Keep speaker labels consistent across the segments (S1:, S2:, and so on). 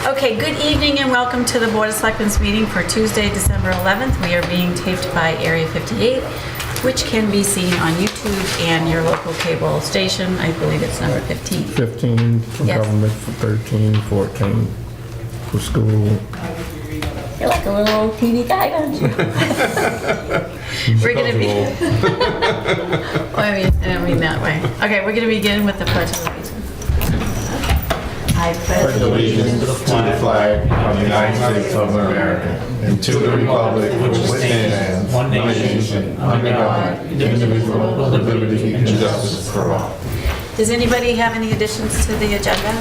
S1: Okay, good evening and welcome to the Board of Selectmen's meeting for Tuesday, December 11th. We are being taped by Area 58, which can be seen on YouTube and your local cable station. I believe it's number 15.
S2: 15 for
S1: Yes.
S2: government, for 13, 14 for school.
S1: You're like a little old TV guy, don't you? We're gonna be... Oh, I don't mean that way. Okay, we're gonna begin with the Pledge of Allegiance. I pledge
S2: Allegiance to the flag of the United States of America and to the republic which stands one nation under God, indivisible, with liberty and justice for all.
S1: Does anybody have any additions to the agenda?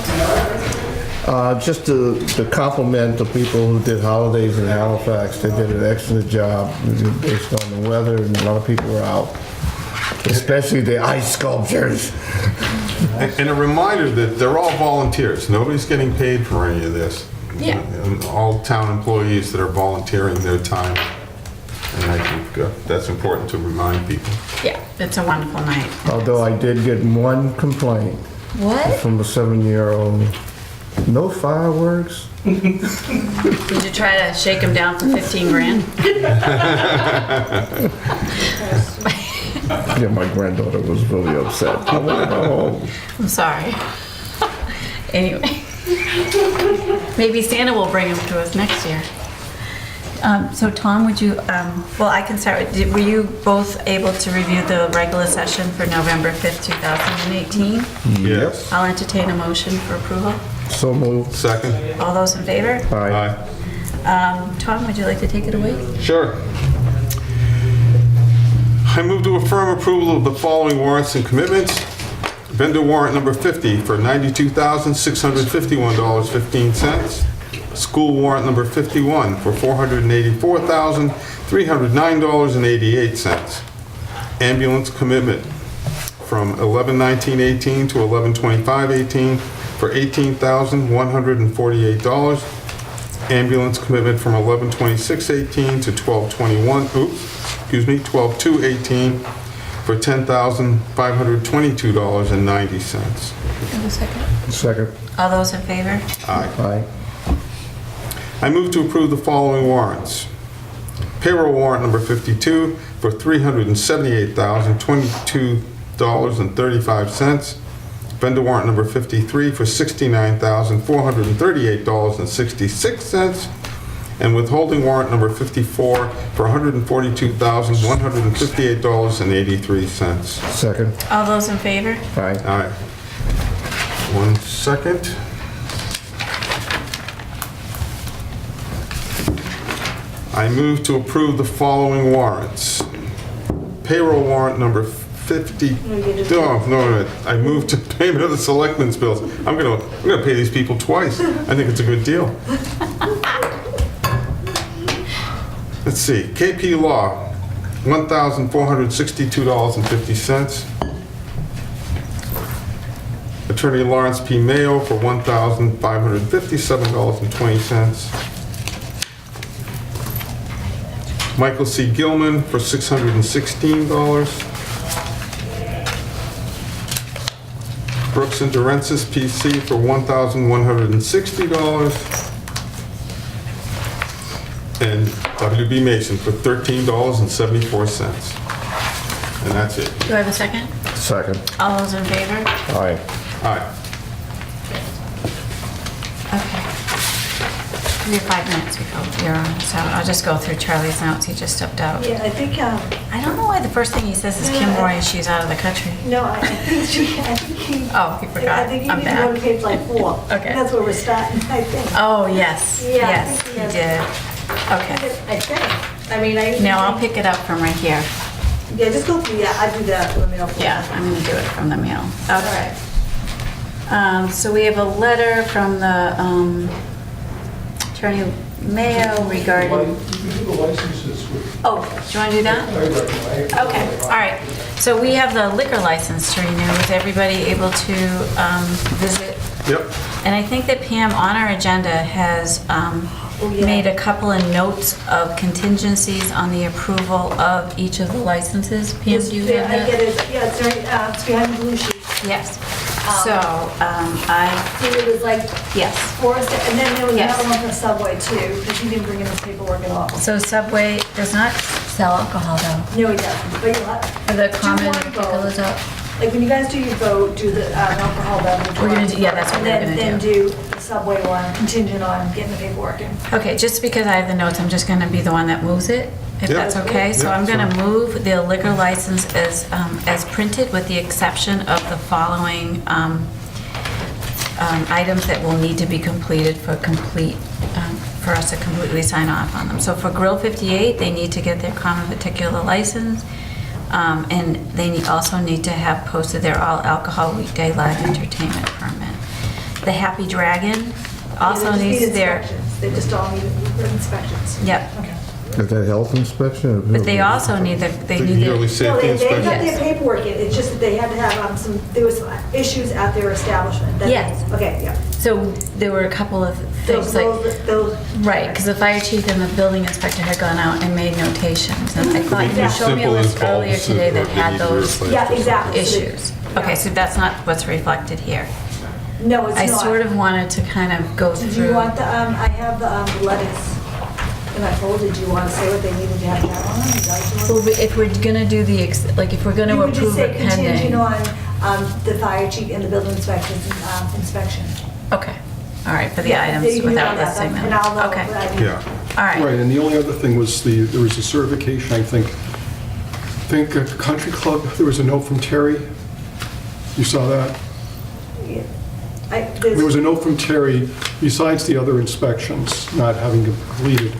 S2: Just to compliment the people who did holidays in Halifax. They did an excellent job based on the weather, and a lot of people were out, especially the ice sculptures.
S3: And a reminder that they're all volunteers. Nobody's getting paid for any of this.
S1: Yeah.
S3: And all town employees that are volunteering their time. And I think that's important to remind people.
S1: Yeah, it's a wonderful night.
S2: Although I did get one complaint
S1: What?
S2: from a 7-year-old. No fireworks?
S1: Did you try to shake him down for 15 grand?
S2: Yeah, my granddaughter was really upset. I want to go home.
S1: I'm sorry. Anyway, maybe Santa will bring him to us next year. So Tom, would you, well, I can start. Were you both able to review the regular session for November 5th, 2018?
S3: Yes.
S1: I'll entertain a motion for approval.
S2: So moved.
S3: Second?
S1: All those in favor?
S2: Aye.
S1: Tom, would you like to take it away?
S3: Sure. I move to affirm approval of the following warrants and commitments. Vendor warrant number 50 for $92,651.15. School warrant number 51 for $484,309.88. Ambulance commitment from 11/19/18 to 11/25/18 for $18,148. Ambulance commitment from 11/26/18 to 12/2/18 for $10,522.90.
S1: Have a second.
S2: Second.
S1: All those in favor?
S3: Aye.
S2: Aye.
S3: I move to approve the following warrants. Payroll warrant number 52 for $378,022.35. Vendor warrant number 53 for $69,438.66. And withholding warrant number 54 for $142,158.83.
S2: Second.
S1: All those in favor?
S2: Aye.
S3: Aye. 1 second. I move to approve the following warrants. Payroll warrant number 50. No. I move to payment of the selectmen's bills. I'm gonna pay these people twice. I think it's a good deal. Let's see. KP Law, $1,462.50. Attorney Lawrence P. Mayo for $1,557.20. Michael C. Gilman for $616. Brooks and Durensis PC for $1,160. And WB Mason for $13.74. And that's it.
S1: Do I have a second?
S2: Second.
S1: All those in favor?
S2: Aye.
S3: Aye.
S1: Okay. We have 5 minutes before you're on, so I'll just go through Charlie's notes. He just stepped out.
S4: Yeah, I think,
S1: I don't know why the first thing he says is Kim Roy and she's out of the country.
S4: no, I think he.
S1: Oh, he forgot.
S4: I think he
S1: I'm
S4: needs to go to
S1: back.
S4: page like 4.
S1: Okay.
S4: That's where we're starting, I think.
S1: Oh, yes,
S4: Yeah, I
S1: yes,
S4: think
S1: he
S4: he
S1: did. Okay.
S4: I think. I mean, I.
S1: Now I'll pick it up from right here.
S4: Yeah, just go through, yeah, I do that, let me know.
S1: Yeah, I'm gonna do it from the mail.
S4: All
S1: Okay.
S4: right.
S1: So we have a letter from the Attorney Mayo regarding,
S5: You can do the licenses with,
S1: oh, do you wanna do that?
S5: I recommend.
S1: Okay, all right. So we have the liquor license to renew. Is everybody able to visit?
S3: Yep.
S1: And I think that Pam on our agenda has
S4: yeah.
S1: made a couple of notes of contingencies on the approval of each of the licenses. Pam, do you have
S4: I
S1: that?
S4: get it, yeah, it's right, it's behind the blue sheet.
S1: Yes. So,
S4: It was like
S1: yes.
S4: Forest, and then there was
S1: Yes.
S4: another one for Subway too, because he didn't bring in his paperwork at all.
S1: So Subway does not sell alcohol though.
S4: No, he doesn't, but you'll have.
S1: For the
S4: Do
S1: common
S4: one vote.
S1: particulars up.
S4: Like when you guys do your vote, do the alcohol beverage.
S1: We're gonna
S4: one
S1: do- yeah, that's what
S4: and
S1: we're
S4: then-
S1: gonna
S4: Then
S1: do.
S4: do the Subway one contingent on getting the paperwork in.
S1: Okay, just because I have the notes, I'm just gonna be the one that moves it, if
S3: Yeah.
S1: that's okay. So
S3: Yeah,
S1: I'm gonna
S3: that's fine.
S1: move the liquor license as printed with the exception of the following items that will need to be completed for for us to completely sign off on them. So for Grill 58, they need to get their common particular license, and they also need to have posted their all alcohol weekday live entertainment permit. The Happy Dragon also
S4: They just
S1: needs
S4: need
S1: their,
S4: inspections. They just all need inspections.
S1: yep.
S4: Okay.
S2: Is that health inspection? or
S1: But they
S2: building?
S1: also need the, they
S3: The
S1: need
S3: yearly
S1: their,
S3: safety
S4: No, they got
S3: inspection.
S4: their paperwork in, it's just that they had to have there was issues at their establishment. that they-
S1: Yes.
S4: Okay, yeah.
S1: so there were a couple of things like,
S4: Those.
S1: right, because the fire chief and the building inspector had gone out and made notations. And I thought you showed me a
S3: Simple as
S1: list earlier
S3: bulbs
S1: today
S3: or
S1: that
S3: they
S1: had
S3: need to
S1: those
S3: replace
S4: Yeah,
S3: or
S4: exactly. So they-
S1: issues. Okay, so that's not what's reflected here.
S4: No, it's
S1: I
S4: not.
S1: sort of wanted to kind of go
S4: Did you
S1: through.
S4: want the, I have the letters in my folder, do you want to say what they needed to have that on? Is that what you
S1: Well,
S4: want?
S1: if we're gonna do the, like, if we're gonna
S4: You would just
S1: approve
S4: say
S1: it
S4: contingent
S1: pending.
S4: on the fire chief and the building inspector's inspection.
S1: Okay, all right, for the
S4: Yeah,
S1: items
S4: you can
S1: without
S4: do that,
S1: listing them.
S4: And I'll know
S1: Okay,
S4: what I need.
S3: Yeah.
S1: all
S5: Right,
S1: right.
S5: and the only other thing was there was a certification, I think at the country club, there was a note from Terry. You saw that?
S4: Yeah.
S5: There was a note from Terry, besides the other inspections not having completed,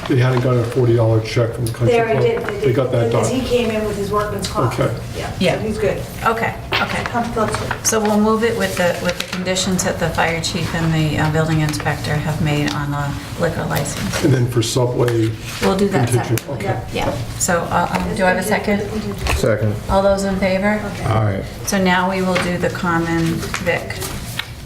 S5: they hadn't gotten a $40 check from the country
S4: They
S5: club.
S4: already did.
S5: They got that
S4: Because he
S5: done.
S4: came in with his workman's comp.
S5: Okay.
S4: Yeah,
S1: Yeah.
S4: so he's good.
S1: Okay,
S4: Club's good.
S1: so we'll move it with the conditions that the fire chief and the building inspector have made on the liquor license.
S5: And then for Subway,
S1: We'll do that
S5: contingent,
S1: separately.
S5: okay.
S1: Yeah, so do I have a second?
S2: Second.
S1: All those in favor?
S2: All right.
S1: So now we will do the common vic.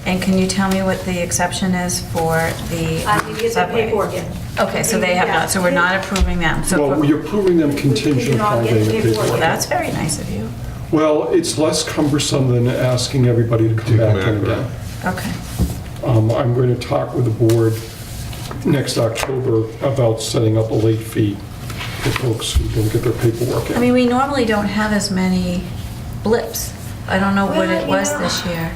S1: And can you tell me what the exception is for the
S4: I need to get the
S1: Subway?
S4: paperwork in.
S1: Okay, so they have not, so we're not approving them. So
S5: well,
S1: for-
S5: you're approving them contingent upon getting the
S1: Well,
S5: paperwork.
S1: that's very nice of you.
S5: Well, it's less cumbersome than asking everybody to come back in again.
S1: Okay.
S5: I'm going to talk with the board next October about setting up a late fee for folks who don't get their paperwork
S1: I
S5: in.
S1: mean, we normally don't have as many blips. I don't know what
S4: Well,
S1: it
S4: you
S1: was
S4: know-
S1: this year.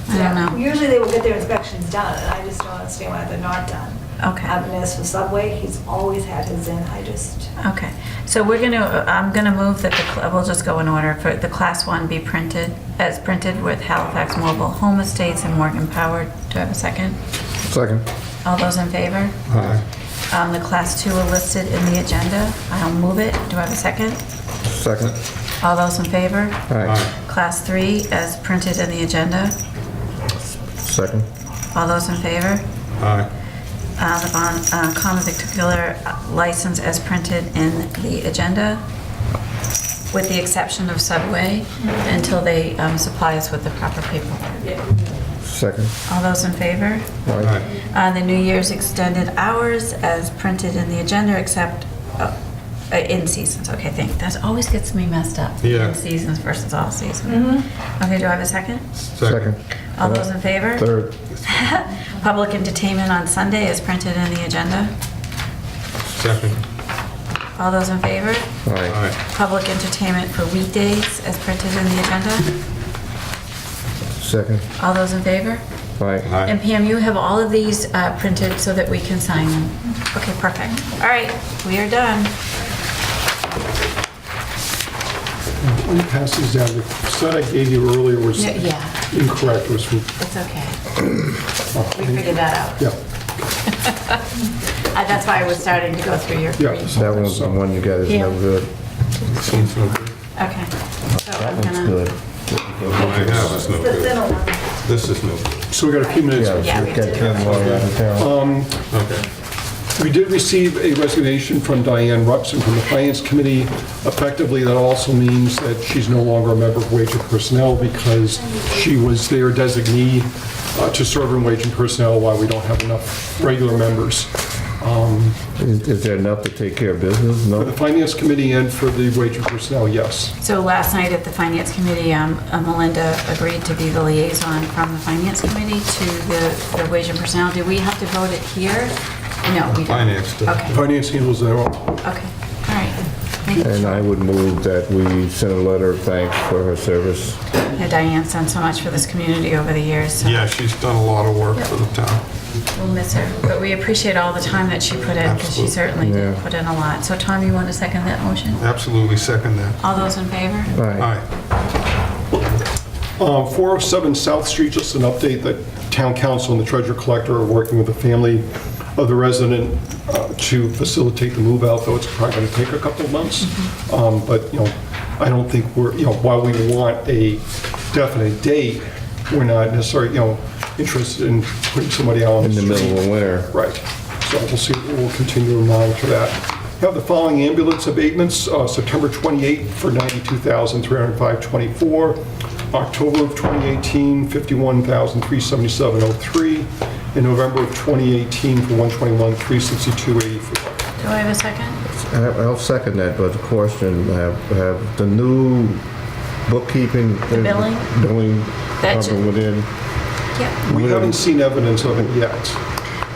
S1: I don't know.
S4: Usually they will get their inspections done, and I just don't understand why they're not done.
S1: Okay.
S4: And as for Subway, he's always had his in, I just,
S1: Okay, so I'm gonna move that we'll just go in order, for the Class 1 be printed, as printed with Halifax Mobile Home Estates and Morgan Power. Do I have a second?
S2: Second.
S1: All those in favor?
S3: Aye.
S1: The Class 2 are listed in the agenda. I'll move it. Do I have a second?
S2: Second.
S1: All those in favor?
S2: All right.
S3: Aye.
S1: Class 3 as printed in the agenda.
S2: Second.
S1: All those in favor?
S3: Aye.
S1: The bond, common particular license as printed in the agenda, with the exception of Subway, until they supply us with the proper paperwork.
S2: Second.
S1: All those in favor?
S2: All right.
S3: Aye.
S1: The New Year's extended hours as printed in the agenda, except in seasons. Okay, that always gets me messed up.
S3: Yeah.
S1: In seasons versus all seasons. Okay, do I have a second?
S2: Second.
S1: All those in favor?
S2: Third.
S1: Public entertainment on Sunday as printed in the agenda.
S3: Second.
S1: All those in favor?
S2: All right.
S3: Aye.
S1: Public entertainment for weekdays as printed in the agenda.
S2: Second.
S1: All those in favor?
S2: All right.
S3: Aye.
S1: And Pam, you have all of these printed so that we can sign them. Okay, perfect. All right, we are done.
S5: Let me pass these down. The set I gave you earlier was
S1: Yeah,
S5: incorrect. It was from,
S1: it's okay. We figured that out.
S5: yeah,
S1: That's why I was starting to go through your
S5: yeah.
S1: three.
S2: That one's the one you got is no
S1: Yeah.
S2: good.
S3: This one's no good.
S1: Okay. So
S2: That
S1: I'm
S2: one's
S1: gonna,
S2: good.
S3: The one I have is no
S4: the
S3: good.
S4: thinner one.
S3: This is no good.
S5: So we got a few minutes.
S2: Yeah,
S1: Yeah,
S2: we've
S1: we
S2: got
S1: did.
S2: 10 more out of town.
S3: Okay.
S5: We did receive a resignation from Diane Ruxin from the Finance Committee. Effectively, that also means that she's no longer a member of Wage and Personnel because she was their designee to serve in Wage and Personnel while we don't have enough regular members.
S2: Is there enough to take care of business?
S5: For the
S2: No?
S5: Finance Committee and for the Wage and Personnel, yes.
S1: So last night at the Finance Committee, Melinda agreed to be the liaison from the Finance Committee to the Wage and Personnel. Do we have to vote it here? No, we don't.
S3: Finance does.
S1: Okay,
S5: Finance handles their own.
S1: okay, all right. Thank
S2: And
S1: you.
S2: I would move that we send a letter of thanks for her service.
S1: Yeah, Diane's done so much for this community over the years, so
S3: Yeah, she's done a lot of work for the town.
S1: we'll miss her. But we appreciate all the time that she put in, because she
S3: Absolutely.
S1: certainly did
S2: Yeah.
S1: put in a lot. So Tom, you want to second that motion?
S3: Absolutely second that.
S1: All those in favor?
S2: Aye.
S3: Aye.
S5: 407 South Street, just an update that Town Council and the Treasurer Collector are working with the family of the resident to facilitate the move out, though it's probably going to take a couple of months. But, I don't think we're, while we want a definite date, we're not necessarily, interested in putting somebody out on
S2: In
S5: the
S2: the
S5: street.
S2: middle of winter.
S5: Right. So we'll continue to monitor that. We have the following ambulance abatements, September 28th for $92,305.24. October of 2018, $51,377.03. In November of 2018 for $121,362.84.
S1: Do I have a second?
S2: I'll second that, but the question, have the new bookkeeping...
S1: The billing?
S2: Billing
S1: That should-
S2: covered within...
S1: Yep.
S5: We haven't seen evidence of it yet.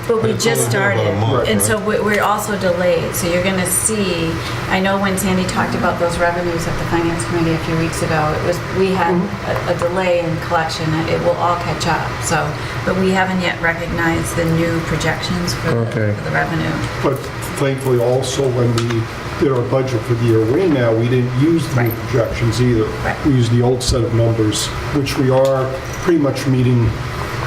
S1: But we
S3: It's
S1: just
S3: only been about a
S1: started,
S3: month,
S1: and
S3: right?
S1: so we're also delayed, so you're gonna see, I know when Sandy talked about those revenues at the Finance Committee a few weeks ago, we had a delay in collection, it will all catch up, so, but we haven't yet recognized the new projections for
S2: Okay.
S1: the revenue.
S5: But thankfully also when we did our budget for the year we're in now, we didn't use the new
S1: Right.
S5: projections either.
S1: Right.
S5: We used the old set of numbers, which we are pretty much meeting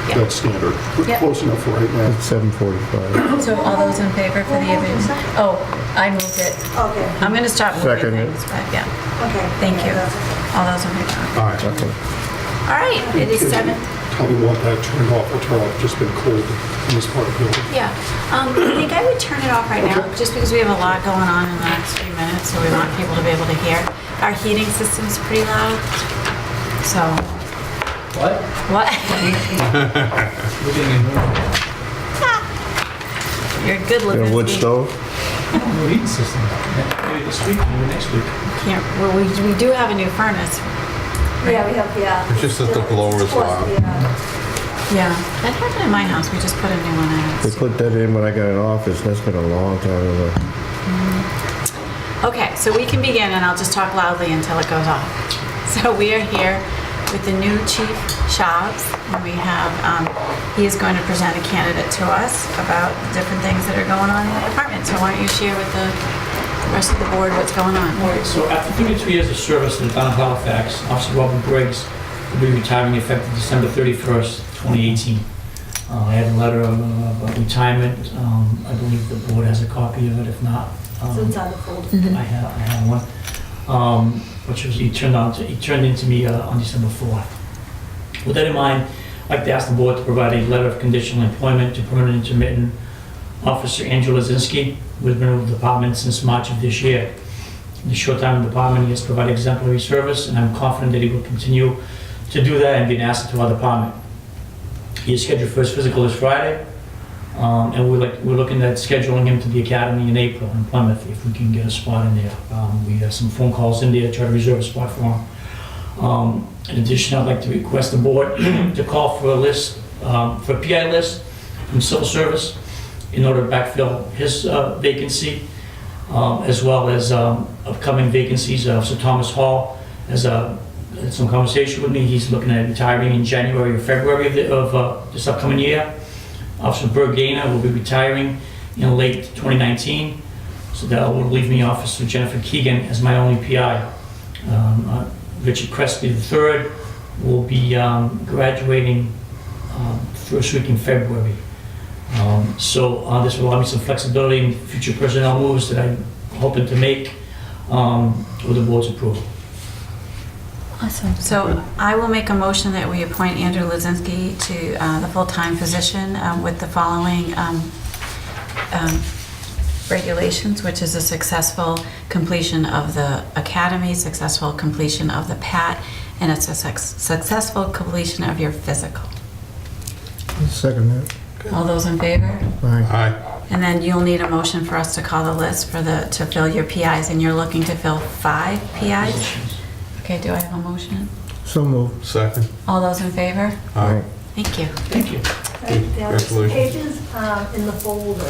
S1: Yeah.
S5: that standard. We're
S1: Yeah.
S5: close enough for right now.
S2: 7:45.
S1: So all those in favor for the abatement? Oh, I moved it.
S4: Okay,
S1: I'm gonna stop moving
S2: Second it.
S1: things, but yeah,
S4: okay.
S1: thank you.
S4: Yeah, that's okay.
S1: All those in favor?
S3: Aye.
S2: Okay.
S1: All right, it is 7.
S5: Tell me want that turned off or turn off, just been cold in this part of the building.
S1: Yeah, I think I would turn it off right now, just because we have a lot going on in the next few minutes, so we want people to be able to hear. Our heating system's pretty loud, so.
S6: What?
S1: What?
S6: We're getting a
S1: You're a good
S2: Got a wood
S1: Lizinski.
S2: stove?
S6: new heating system. Maybe this week, maybe next week.
S1: Can't, well, we do have a new furnace.
S4: Yeah, we have, yeah.
S3: It's just that the blower's
S4: Of course,
S3: loud.
S4: yeah.
S1: Yeah, that happened in my house, we just put a new one
S2: They
S1: in.
S2: put that in when I got in office, that's been a long time ago.
S1: Okay, so we can begin, and I'll just talk loudly until it goes off. So we are here with the new Chief Shabs, and we have, he is going to present a candidate to us about the different things that are going on in the department. So why don't you share with the rest of the board what's going on?
S6: All right, so after 32 years of service in the town of Halifax, Officer Robert Briggs will be retiring effective December 31st, 2018. I have a letter of retirement. I believe the board has a copy of it. If not,
S4: So it's on the folder.
S6: I have one, which was he turned into me on December 4th. With that in mind, I'd like to ask the board to provide a letter of conditional employment to permanent intermittent Officer Andrew Lazinski, who has been with the department since March of this year. In the short time in the department, he has provided exemplary service, and I'm confident that he will continue to do that and be an asset to our department. He is scheduled for his physical this Friday, and we're looking at scheduling him to the academy in April in Plymouth, if we can get a spot in there. We have some phone calls in there to try to reserve a spot for him. In addition, I'd like to request the board to call for a list, for a PI list from civil service in order to backfill his vacancy, as well as upcoming vacancies. Officer Thomas Hall has had some conversation with me. He's looking at retiring in January or February of this upcoming year. Officer Berg Gainer will be retiring in late 2019. So that will leave me Officer Jennifer Keegan as my only PI. Richard Crespi III will be graduating first week in February. So this will allow me some flexibility in future personnel moves that I'm hoping to make with the board's approval.
S1: Awesome. So I will make a motion that we appoint Andrew Lazinski to the full-time position with the following regulations, which is a successful completion of the academy, successful completion of the PAT, and it's a successful completion of your physical.
S2: Second that.
S1: All those in favor?
S2: Aye.
S3: Aye.
S1: And then you'll need a motion for us to call the list to fill your PIs, and you're looking to fill 5 PIs? Okay, do I have a motion?
S2: So moved.
S3: Second.
S1: All those in favor?
S3: Aye.
S1: Thank you.
S6: Thank you.
S4: There are some
S3: Congratulations.
S4: pages in the folder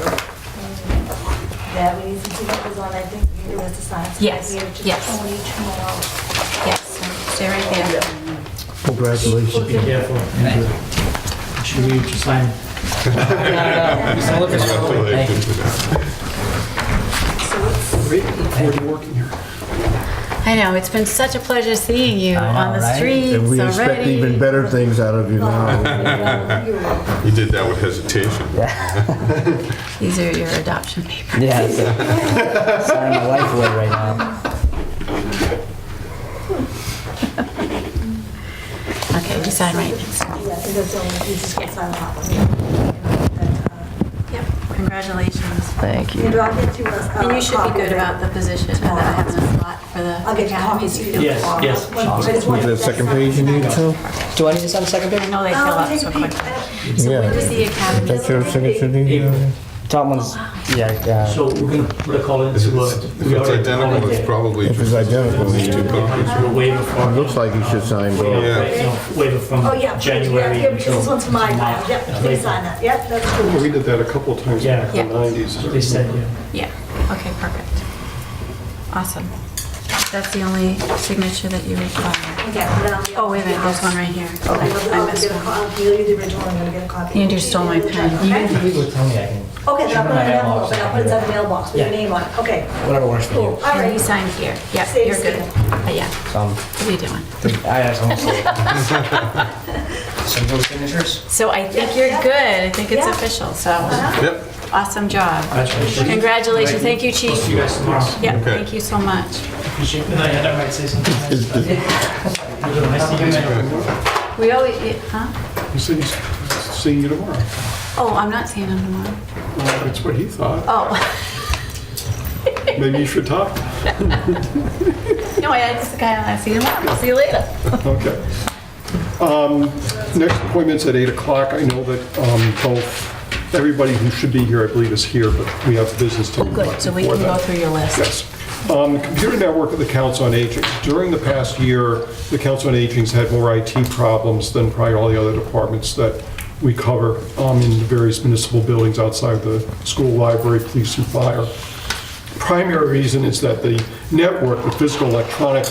S4: that we need some signatures on, I think you have to sign. So
S1: Yes,
S4: we have to
S1: yes.
S4: show each tomorrow.
S1: Yes, so stay right there.
S2: Congratulations.
S6: Be careful. Should we just sign?
S3: Congratulations.
S5: Great, look forward to working here.
S1: I know, it's been such a pleasure seeing you
S7: I know,
S1: on the
S7: right?
S1: streets
S2: And we expect
S1: already.
S2: even better things out of you now.
S4: You're welcome.
S3: You did that with hesitation.
S1: These are your adoption papers.
S7: Yeah, so signing my life away right now.
S1: Okay, you sign right next.
S4: Yeah, I think that's the only, you just can't sign off.
S1: Yep, congratulations.
S7: Thank you.
S4: And I'll get you a
S1: And you should be
S4: copy
S1: good
S4: of it.
S1: about the position, about having a slot for the
S4: I'll get you
S1: academies.
S4: copies.
S6: Yes, yes.
S4: I just wanted
S2: Was there a second page you needed too?
S7: Do I need to sign the second
S1: I
S7: page?
S1: know they fill up so quickly. So
S2: Yeah.
S1: when does the academy?
S2: That's your signature needed?
S7: Top one's, yeah,
S6: So we're gonna put a call
S3: If
S6: into,
S3: it's
S6: we
S3: if it's
S6: already
S3: identical,
S6: called
S3: it's
S6: it.
S3: probably
S2: If it's
S3: just
S2: identical,
S3: these two copies.
S6: A waiver for.
S2: It looks like you should sign both.
S6: Waiver from
S4: Oh, yeah,
S6: January
S4: yeah, because
S6: until
S4: this one's for my file.
S6: March.
S4: Yep, please sign that. Yep, that's cool.
S5: We did that a couple of times back in the 90s.
S6: They said, yeah.
S1: Yeah, okay, perfect. Awesome. That's the only signature that you require.
S4: Okay, and then I'll be-
S1: Oh, wait a minute, there's one right here. I
S4: I'll
S1: missed
S4: get a
S1: one.
S4: copy. I'll give you the original, I'm gonna get a copy.
S1: Andrew stole my pen.
S7: Even
S4: Okay,
S7: if you would tell me, I can,
S4: okay, then I'll put it in the envelope,
S7: mailbox.
S4: and I'll put it in the mailbox with your
S7: Yeah.
S4: name on it. Okay,
S7: whatever works for
S4: cool,
S7: you.
S4: all
S1: And you
S4: right.
S1: sign here. Yep,
S4: Save
S1: you're good.
S4: scan.
S1: Yeah,
S7: So,
S1: what are you doing?
S7: I have almost some of those signatures.
S1: So I think you're good. I think it's
S4: Yeah.
S1: official, so
S3: Yep.
S1: awesome job.
S6: Congratulations.
S1: Congratulations, thank you,
S6: See
S1: chief.
S6: you guys tomorrow.
S1: Yeah,
S3: Okay.
S1: thank you so much.
S6: Appreciate it. I might say something. Nice to meet you.
S1: We always, huh?
S5: He said he's seeing you tomorrow.
S1: Oh, I'm not seeing him tomorrow.
S5: Well, that's what he thought.
S1: Oh,
S5: Maybe you should talk.
S1: no, I just kind of see you tomorrow. I'll see you later.
S5: Okay. Next appointment's at 8 o'clock. I know that both, everybody who should be here, I believe, is here, but we have business to.
S1: Good, so we
S5: before
S1: can go
S5: that.
S1: through your list.
S5: Yes. The computer network of the Council on Aging. During the past year, the Council on Aging's had more IT problems than probably all the other departments that we cover in the various municipal buildings outside the school, library, police, and fire. Primary reason is that the network, the physical electronic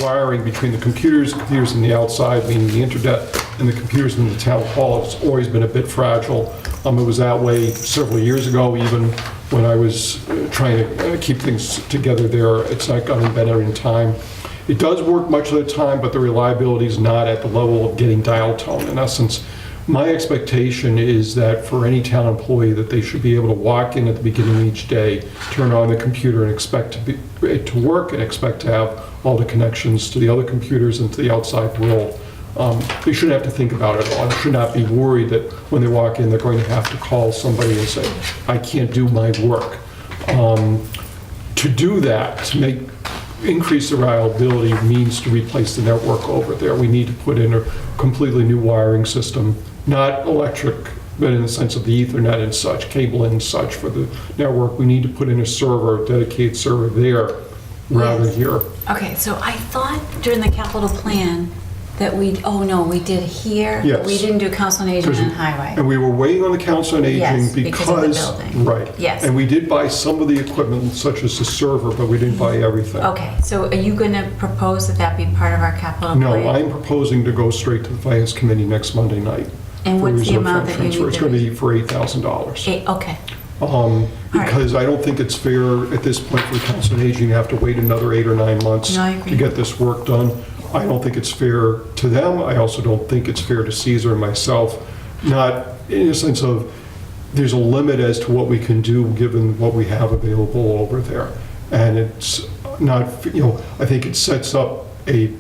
S5: wiring between the computers in the outside, meaning the internet, and the computers in the town hall has always been a bit fragile. It was that way several years ago, even when I was trying to keep things together there. It's not gotten better in time. It does work much of the time, but the reliability is not at the level of getting dial tone. In essence, my expectation is that for any town employee, that they should be able to walk in at the beginning of each day, turn on the computer and expect it to work, and expect to have all the connections to the other computers and to the outside world. They shouldn't have to think about it all. They should not be worried that when they walk in, they're going to have to call somebody and say, I can't do my work. To do that, to increase the reliability means to replace the network over there. We need to put in a completely new wiring system, not electric, but in the sense of the Ethernet and such, cable and such for the network. We need to put in a server, a dedicated server there rather than here.
S1: Okay, so I thought during the capital plan that we, oh no, we did here. but We
S5: Yes.
S1: didn't do council on aging and highway.
S5: And we were waiting on the Council on Aging
S1: Yes, because of the
S5: because,
S1: building.
S5: right.
S1: Yes.
S5: And we did buy some of the equipment, such as the server, but we didn't buy everything.
S1: Okay, so are you gonna propose that that be part of our capital
S5: No,
S1: plan?
S5: I'm proposing to go straight to the Finance Committee next Monday night.
S1: And
S5: for
S1: what's the
S5: reserve
S1: amount
S5: fund
S1: that you
S5: transfer.
S1: need
S5: It's
S1: to
S5: going to be for $8,000.
S1: Okay,
S5: Because I don't think it's fair at this point for the Council on Aging to have to wait another 8 or 9 months
S1: No, I agree.
S5: to get this work done. I don't think it's fair to them. I also don't think it's fair to Caesar and myself. Not in a sense of, there's a limit as to what we can do given what we have available over there. And it's not, I think it sets up a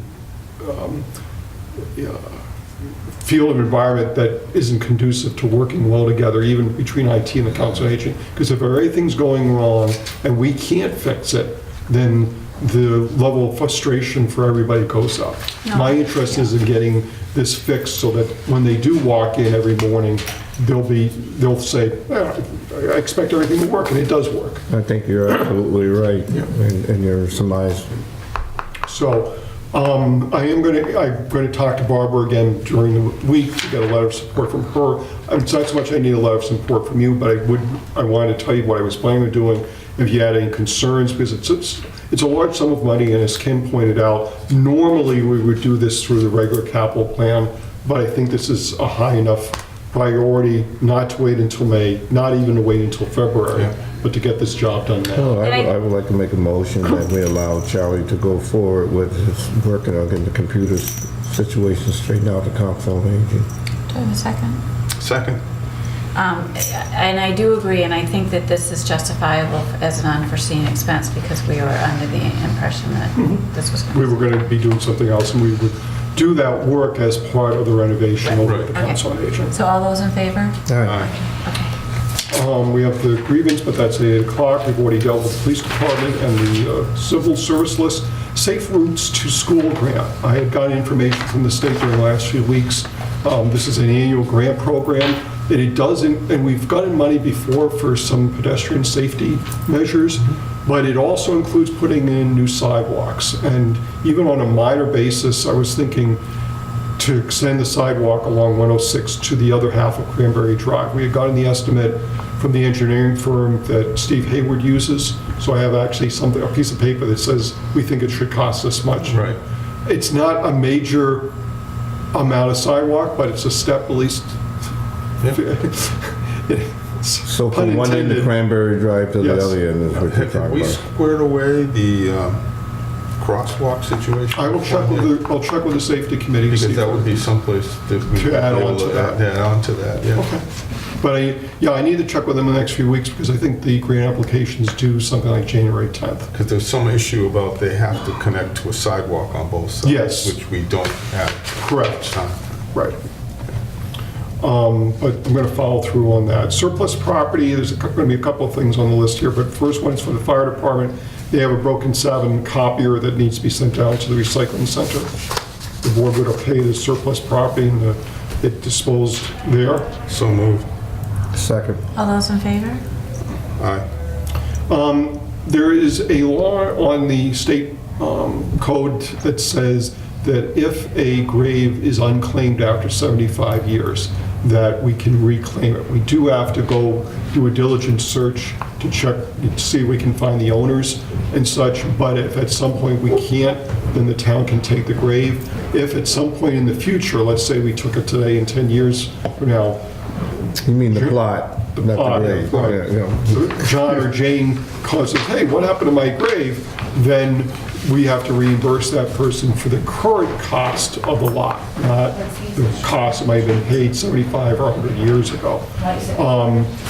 S5: field of environment that isn't conducive to working well together, even between IT and the Council on Aging. Because if everything's going wrong and we can't fix it, then the level of frustration for everybody goes up.
S1: No.
S5: My interest is in getting this fixed so that when they do walk in every morning, they'll say, I expect everything to work, and it does work.
S2: I think you're absolutely right in your surmise.
S5: So I'm going to talk to Barbara again during the week to get a letter of support from her. It's not so much I need a letter of support from you, but I wanted to tell you what I was planning on doing if you had any concerns, because it's a large sum of money, and as Ken pointed out, normally we would do this through the regular capital plan, but I think this is a high enough priority not to wait until May, not even to wait until February,
S3: Yeah.
S5: but to get this job done now.
S2: Oh, I would like to make a motion that we allow Charlie to go forward with his working on getting the computer situation straightened out at the Council on Aging.
S1: Do I have a second?
S3: Second.
S1: And I do agree, and I think that this is justifiable as an unforeseen expense because we were under the impression that this was going
S5: We
S1: to...
S5: were going to be doing something else, and we would do that work as part of the renovation over at the
S1: Right.
S5: Council on Aging.
S1: So all those in favor?
S2: All right.
S3: Aye.
S1: Okay.
S5: We have the grievance, but that's at 8 o'clock. We've already dealt with the police department and the civil service list. Safe Routes to School grant. I had gotten information from the state during the last few weeks. This is an annual grant program, and it does, and we've gotten money before for some pedestrian safety measures, but it also includes putting in new sidewalks. And even on a minor basis, I was thinking to extend the sidewalk along 106 to the other half of Cranberry Drive. We had gotten the estimate from the engineering firm that Steve Hayward uses, so I have actually something, a piece of paper that says we think it should cost this much.
S3: Right.
S5: It's not a major amount of sidewalk, but it's a step at least.
S2: So from one end of Cranberry Drive to the
S5: Yes.
S2: other end is what you're
S3: Have
S2: talking
S3: we
S2: about.
S3: squared away the crosswalk situation?
S5: I'll check with the safety committee. to see
S3: Because that would be someplace that we
S5: To
S3: would
S5: add
S3: be
S5: on
S3: able
S5: to that.
S3: Add on to that, yeah.
S5: Okay. But I need to check with them in the next few weeks because I think the grant applications due something like January 10th.
S3: Because there's some issue about they have to connect to a sidewalk on both sides.
S5: Yes.
S3: Which we don't have.
S5: Correct. Right. But I'm going to follow through on that. Surplus property, there's going to be a couple of things on the list here, but first one is for the fire department. They have a broken 7 copier that needs to be sent down to the recycling center. The board would okay the surplus property and it disposed there.
S3: So moved.
S2: Second.
S1: All those in favor?
S3: Aye.
S5: There is a law on the state code that says that if a grave is unclaimed after 75 years, that we can reclaim it. We do have to go do a diligent search to check, to see if we can find the owners and such, but if at some point we can't, then the town can take the grave. If at some point in the future, let's say we took it today and 10 years from now,
S2: You mean the plot, not
S5: plot,
S2: the grave?
S5: right.
S2: Yeah, yeah.
S5: John or Jane calls and says, hey, what happened to my grave? Then we have to reimburse that person for the current cost of the lot, not the cost that might have been paid 75 or 100 years ago.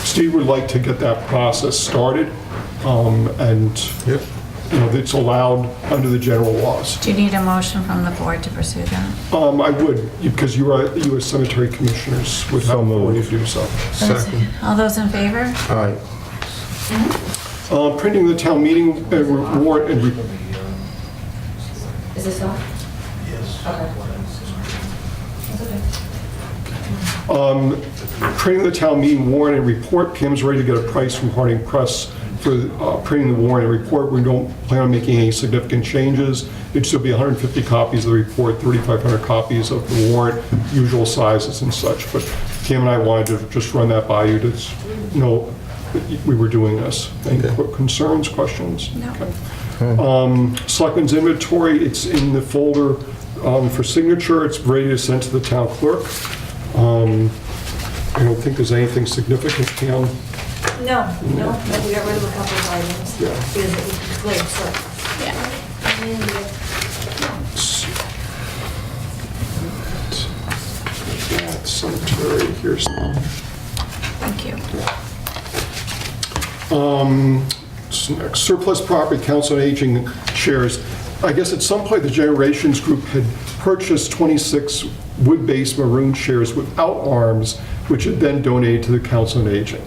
S5: Steve would like to get that process started, and
S3: Yep.
S5: it's allowed under the general laws.
S1: Do you need a motion from the board to pursue that?
S5: I would, because you as cemetery commissioners would have
S2: So
S5: authority
S2: moved.
S5: to do so.
S3: Second.
S1: All those in favor?
S2: All right.
S5: Printing the town meeting warrant and
S4: Is this off? Yes. Okay. That's okay.
S5: printing the town meeting warrant and report. Pam's ready to get a price from Harding Press for printing the warrant and report. We don't plan on making any significant changes. It should be 150 copies of the report, 3,500 copies of the warrant, usual sizes and such. But Pam and I wanted to just run that by you to know that we were doing this. Any concerns, questions?
S1: No.
S5: Okay. Selectmen's inventory, it's in the folder for signature. It's ready to send to the town clerk. I don't think there's anything significant, Pam.
S4: No, we got rid of a couple of items
S5: Yeah.
S4: because it was declared surplus.
S1: Yeah.
S5: That cemetery, here's,
S1: Thank you.
S5: next, surplus property, council on aging shares. I guess at some point, the Generations Group had purchased 26 wood-based maroon shares without arms, which had then donated to the council on aging.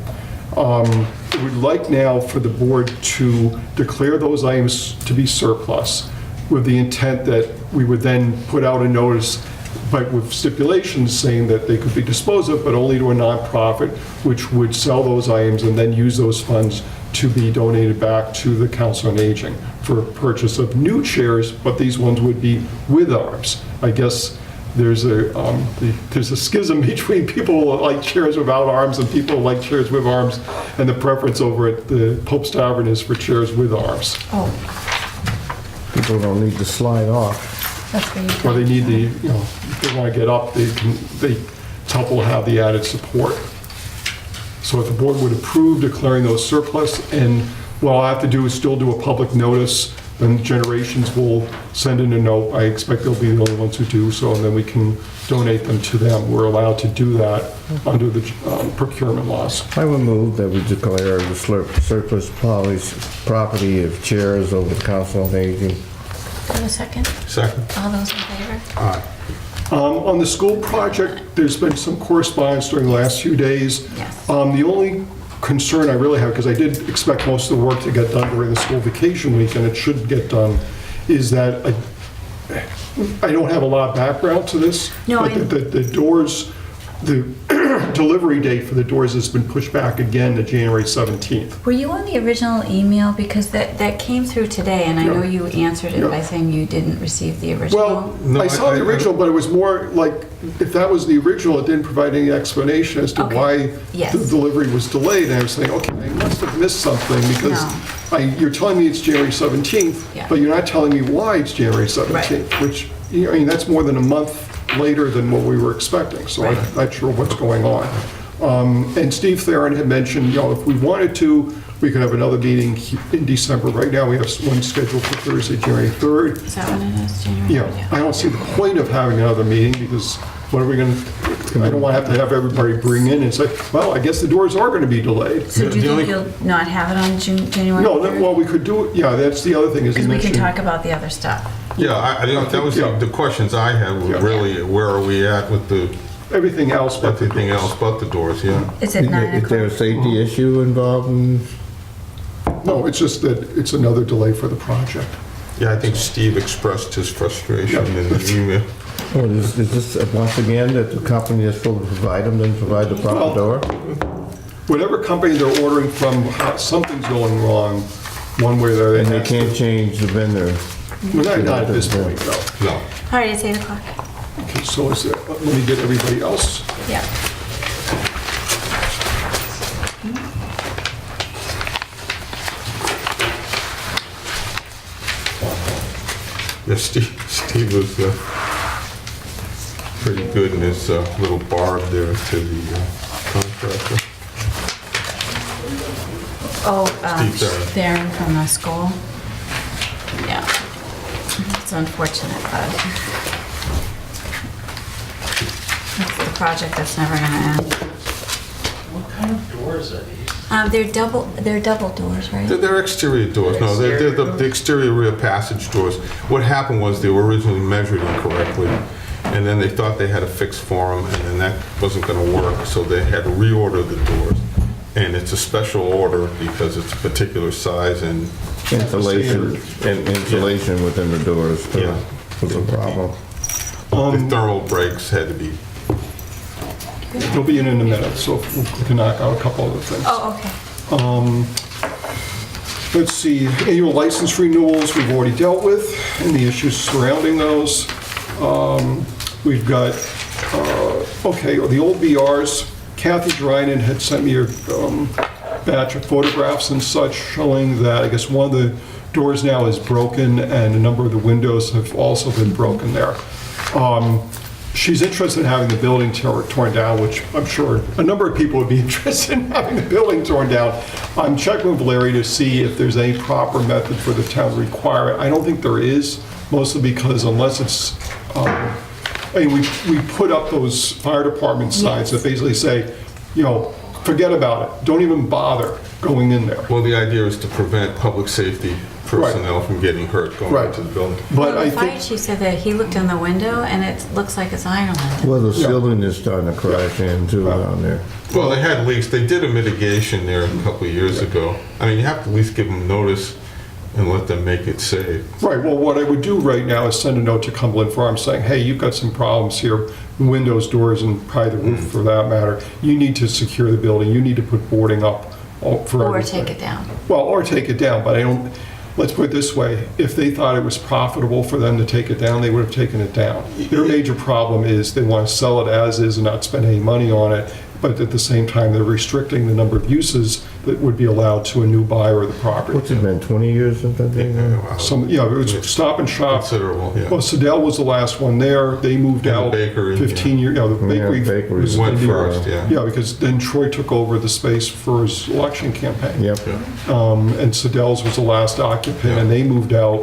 S5: We'd like now for the board to declare those items to be surplus with the intent that we would then put out a notice but with stipulations saying that they could be disposed of, but only to a nonprofit, which would sell those items and then use those funds to be donated back to the Council on Aging for purchase of new chairs, but these ones would be with arms. I guess there's a schism between people who like chairs without arms and people who like chairs with arms, and the preference over at the Pope's Tavern is for chairs with arms.
S1: Oh,
S2: People don't need to slide off.
S1: that's where you.
S5: Or they need the, if they want to get up, they help will have the added support. So if the board would approve declaring those surplus, and what I'll have to do is still do a public notice, then Generations will send in a note. I expect they'll be the only ones who do so, and then we can donate them to them. We're allowed to do that under the procurement laws.
S2: I would move that we declare the surplus property of chairs over the Council on Aging.
S1: Do you have a second?
S3: Second?
S1: All those in favor?
S3: Aye.
S5: On the school project, there's been some correspondence during the last few days.
S1: Yes.
S5: The only concern I really have, because I did expect most of the work to get done during the school vacation week, and it should get done, is that I don't have a lot of background to this.
S1: No,
S5: But the doors, the delivery date for the doors has been pushed back again to January 17th.
S1: Were you on the original email? Because that came through today, and I know you answered it
S5: Yeah.
S1: by saying you didn't receive the original.
S5: Well,
S3: No,
S5: I saw the original, but it was more like, if that was the original, it didn't provide any explanation as to
S1: Okay.
S5: why
S1: Yes.
S5: the delivery was delayed. And I was thinking, okay, I must have missed something, because you're telling me it's January 17th,
S1: Yeah.
S5: but you're not telling me why it's January 17th, which, I mean, that's more than a month later than what we were expecting, so I'm
S1: Right.
S5: not sure what's going on. And Steve Theron had mentioned, if we wanted to, we could have another meeting in December. Right now, we have one scheduled for Thursday, January 3rd.
S1: Is that when it is, January?
S5: Yeah, I don't see the point of having another meeting, because what are we going to, I don't want to have everybody bring in and say, well, I guess the doors are going to be delayed.
S1: So do you
S3: The only-
S1: think you'll not have it on January
S5: No,
S1: 3rd?
S5: well, we could do it, yeah, that's the other thing, is you
S1: Because we can
S5: mentioned.
S1: talk about the other stuff.
S3: Yeah, that was
S5: Yeah.
S3: the questions I had were
S5: Yeah.
S3: really, where are we at with
S5: Everything else but the
S3: everything
S5: doors.
S3: else but the doors, yeah?
S1: It's at 9
S2: Is there a
S1: o'clock.
S2: safety issue involved in?
S5: No, it's just that it's another delay for the project.
S3: Yeah, I think Steve expressed his frustration in the email.
S2: Or is this, once again, that the company is supposed to provide them, then provide the
S5: Well-
S2: proper door?
S5: Whatever company they're ordering from, something's going wrong, one way or the other.
S2: And they can't change the vendor?
S5: Well, not at this point, no.
S3: No.
S1: All right, it's 8 o'clock.
S5: Okay, so is it, let me get everybody else.
S1: Yeah.
S3: Yeah, Steve was pretty good in his little barb there to the contractor.
S1: Oh,
S3: Steve Theron.
S1: Theron from the school. Yeah. It's unfortunate, but it's the project that's never gonna end.
S7: What kind of doors are these?
S1: They're double doors, right?
S3: They're exterior doors, no, they're the exterior rear passage doors. What happened was they were originally measured incorrectly, and then they thought they had a fix for them, and then that wasn't gonna work, so they had to reorder the doors. And it's a special order because it's a particular size and
S2: Insulation, and insulation within the doors
S3: Yeah.
S2: was a problem.
S3: the thermal breaks had to be.
S5: They'll be in a minute, so we can knock out a couple other things.
S1: Oh, okay.
S5: Let's see, annual license renewals, we've already dealt with, and the issues surrounding those. We've got, okay, the old BRs, Kathy Dryden had sent me a batch of photographs and such showing that, I guess, one of the doors now is broken, and a number of the windows have also been broken there. She's interested in having the building torn down, which I'm sure a number of people would be interested in having the building torn down. I'm checking with Larry to see if there's any proper method for the town to require it. I don't think there is, mostly because unless it's, I mean, we put up those fire department signs that basically say, forget about it, don't even bother going in there.
S3: Well, the idea is to prevent public safety personnel from getting hurt going
S5: Right.
S3: into the building.
S5: But
S1: Well,
S5: I
S1: the fire
S5: think,
S1: chief said that he looked in the window and it looks like it's Ireland.
S2: Well, the ceiling is starting to crash in too down there.
S3: Well, they had leaks. They did a mitigation there a couple of years ago. I mean, you have to at least give them notice and let them make it safe.
S5: Right, well, what I would do right now is send a note to Cumberland Farms saying, hey, you've got some problems here, windows, doors, and probably the roof for that matter. You need to secure the building, you need to put boarding up for
S1: Or
S5: everything.
S1: take it down.
S5: Well, or take it down, but I don't, let's put it this way, if they thought it was profitable for them to take it down, they would have taken it down. Their major problem is they want to sell it as is and not spend any money on it, but at the same time, they're restricting the number of uses that would be allowed to a new buyer of the property.
S2: What's it been, 20 years since that thing?
S3: Wow.
S5: It was Stop and Shop.
S3: Considerable, yeah.
S5: Well, Sedell was the last one there. They moved
S3: And the
S5: out
S3: bakery,
S5: 15 years, the bakery.
S2: bakery
S5: was
S3: went
S5: in the-
S3: first, yeah.
S5: Yeah, because then Troy took over the space for his election campaign.
S2: Yep.
S5: And Sedell's was the last occupant, and they moved out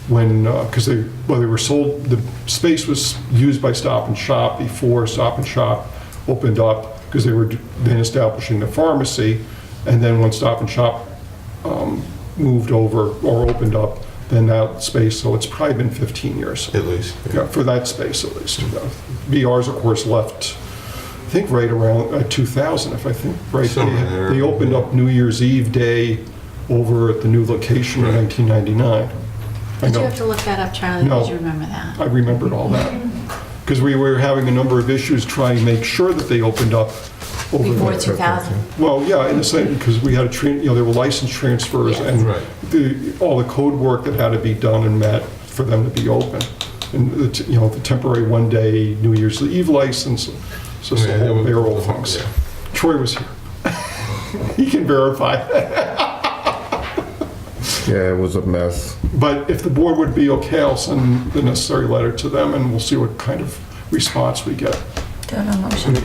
S5: when, because they were sold, the space was used by Stop and Shop before Stop and Shop opened up, because they were then establishing the pharmacy, and then when Stop and Shop moved over or opened up, then that space, so it's probably been 15 years.
S3: At least.
S5: Yeah, for that space at least. BR's, of course, left, I think, right around 2000, if I think, right?
S3: Somewhere there.
S5: They opened up New Year's Eve day over at the new location in
S3: Right.
S5: 1999. I
S1: Did you
S5: know,
S1: have to look that up, Charlie?
S5: No.
S1: Did you remember that?
S5: I remembered all that. Because we were having a number of issues trying to make sure that they opened up over
S1: Before
S5: the
S1: 2000?
S5: well, yeah, in a sense, because we had there were license transfers and
S3: Right.
S5: all the code work that had to be done and met for them to be open. And, the temporary one-day New Year's Eve license, so it's
S3: Yeah,
S5: a
S3: it
S5: whole
S3: was-
S5: barrel of things.
S3: yeah.
S5: Troy was here. He can verify.
S2: Yeah, it was a mess.
S5: But if the board would be okay, I'll send the necessary letter to them and we'll see what kind of response we get.
S1: Do I have a motion?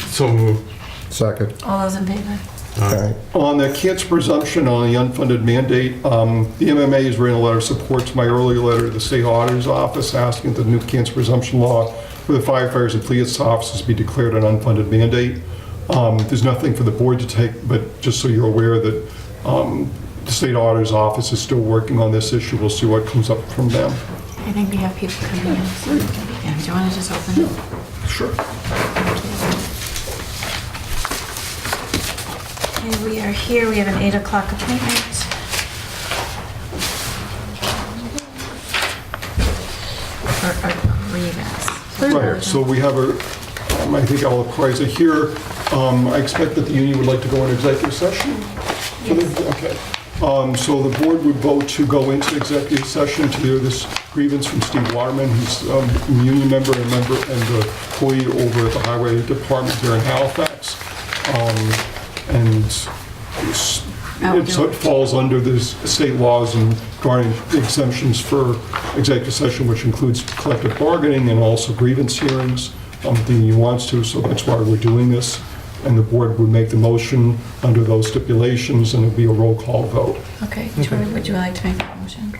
S3: So moved.
S2: Second.
S1: All those in favor?
S2: Okay.
S5: On the cancer presumption on the unfunded mandate, the MMA has written a letter of support to my earlier letter to the state auditor's office asking that the new cancer presumption law for the firefighters and police officers be declared an unfunded mandate. There's nothing for the board to take, but just so you're aware that the state auditor's office is still working on this issue. We'll see what comes up from them.
S1: I think we have people coming in, so we can begin. Do you want to just open it?
S5: Sure.
S1: Okay, we are here. We have an 8 o'clock appointment. For a grievance.
S5: Right, so we have I think I'll apprise it here. I expect that the union would like to go into executive session? Okay. So the board would vote to go into executive session to hear this grievance from Steve Waterman, who's a union member and employee over at the Highway Department here in Halifax. And it falls under the state laws and regarding exemptions for executive session, which includes collective bargaining and also grievance hearings. The union wants to, so that's why we're doing this. And the board would make the motion under those stipulations, and it'll be a roll call vote.
S1: Okay, Troy, would you like to make a motion?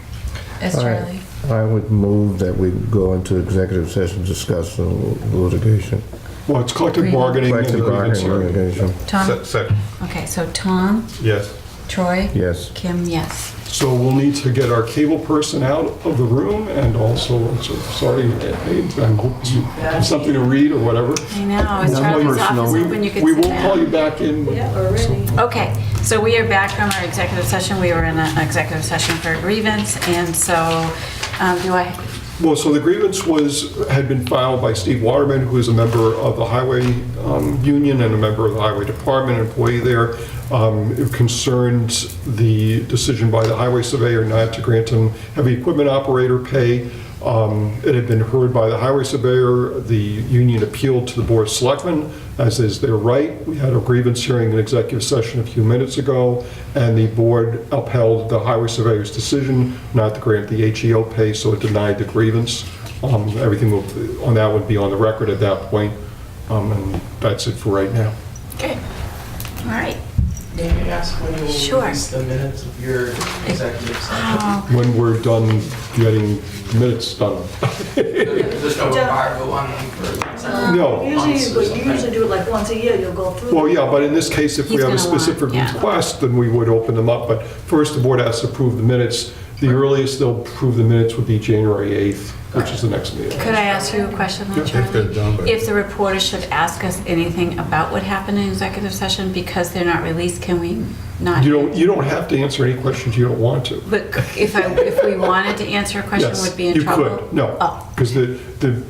S1: As Charlie?
S2: I would move that we go into executive session to discuss the litigation.
S5: Well, it's collective
S1: Grievance.
S5: bargaining and the
S2: Collective
S5: grievance
S2: bargaining
S5: hearing.
S2: litigation.
S1: Tom?
S3: Second.
S1: Okay, so Tom,
S3: Yes.
S1: Troy?
S2: Yes.
S1: Kim, yes.
S5: So we'll need to get our cable person out of the room, and also, sorry, I hope you have something to read or whatever.
S1: I know, is Charlie's office open? You could
S5: We
S1: sit
S5: will call you
S1: down.
S5: back in.
S4: Yeah, we're ready.
S1: Okay, so we are back from our executive session. We were in an executive session for a grievance, and so do I,
S5: Well, so the grievance had been filed by Steve Waterman, who is a member of the Highway Union and a member of the Highway Department, employee there. It concerned the decision by the highway surveyor not to grant him heavy equipment operator pay. It had been heard by the highway surveyor. The union appealed to the Board of Selectmen, as is their right. We had a grievance hearing in executive session a few minutes ago, and the board upheld the highway surveyor's decision not to grant the HEO pay, so it denied the grievance. Everything on that would be on the record at that point, and that's it for right now.
S1: okay, all right.
S7: May I ask when you will
S1: Sure.
S7: release the minutes of your executive session?
S1: Oh,
S5: When we're done getting minutes done.
S7: There's no embargo on them for
S5: No.
S4: You usually do it like once a year, you'll go through.
S5: Well, yeah, but in this case, if we
S1: He's
S5: have a
S1: gonna want-
S5: specific
S1: yeah.
S5: request, then we would open them up. But first, the board has to approve the minutes, The earliest they'll approve the minutes would be January 8th, which is the next meeting.
S1: Could I ask you a question though,
S3: If they're
S1: Charlie?
S3: done by-
S1: If the reporter should ask us anything about what happened in executive session, because they're not released, can we not?
S5: You don't have to answer any questions you don't want to.
S1: But if we wanted to answer a question,
S5: Yes,
S1: would be in
S5: you
S1: trouble?
S5: could. No,
S1: Oh,
S5: because the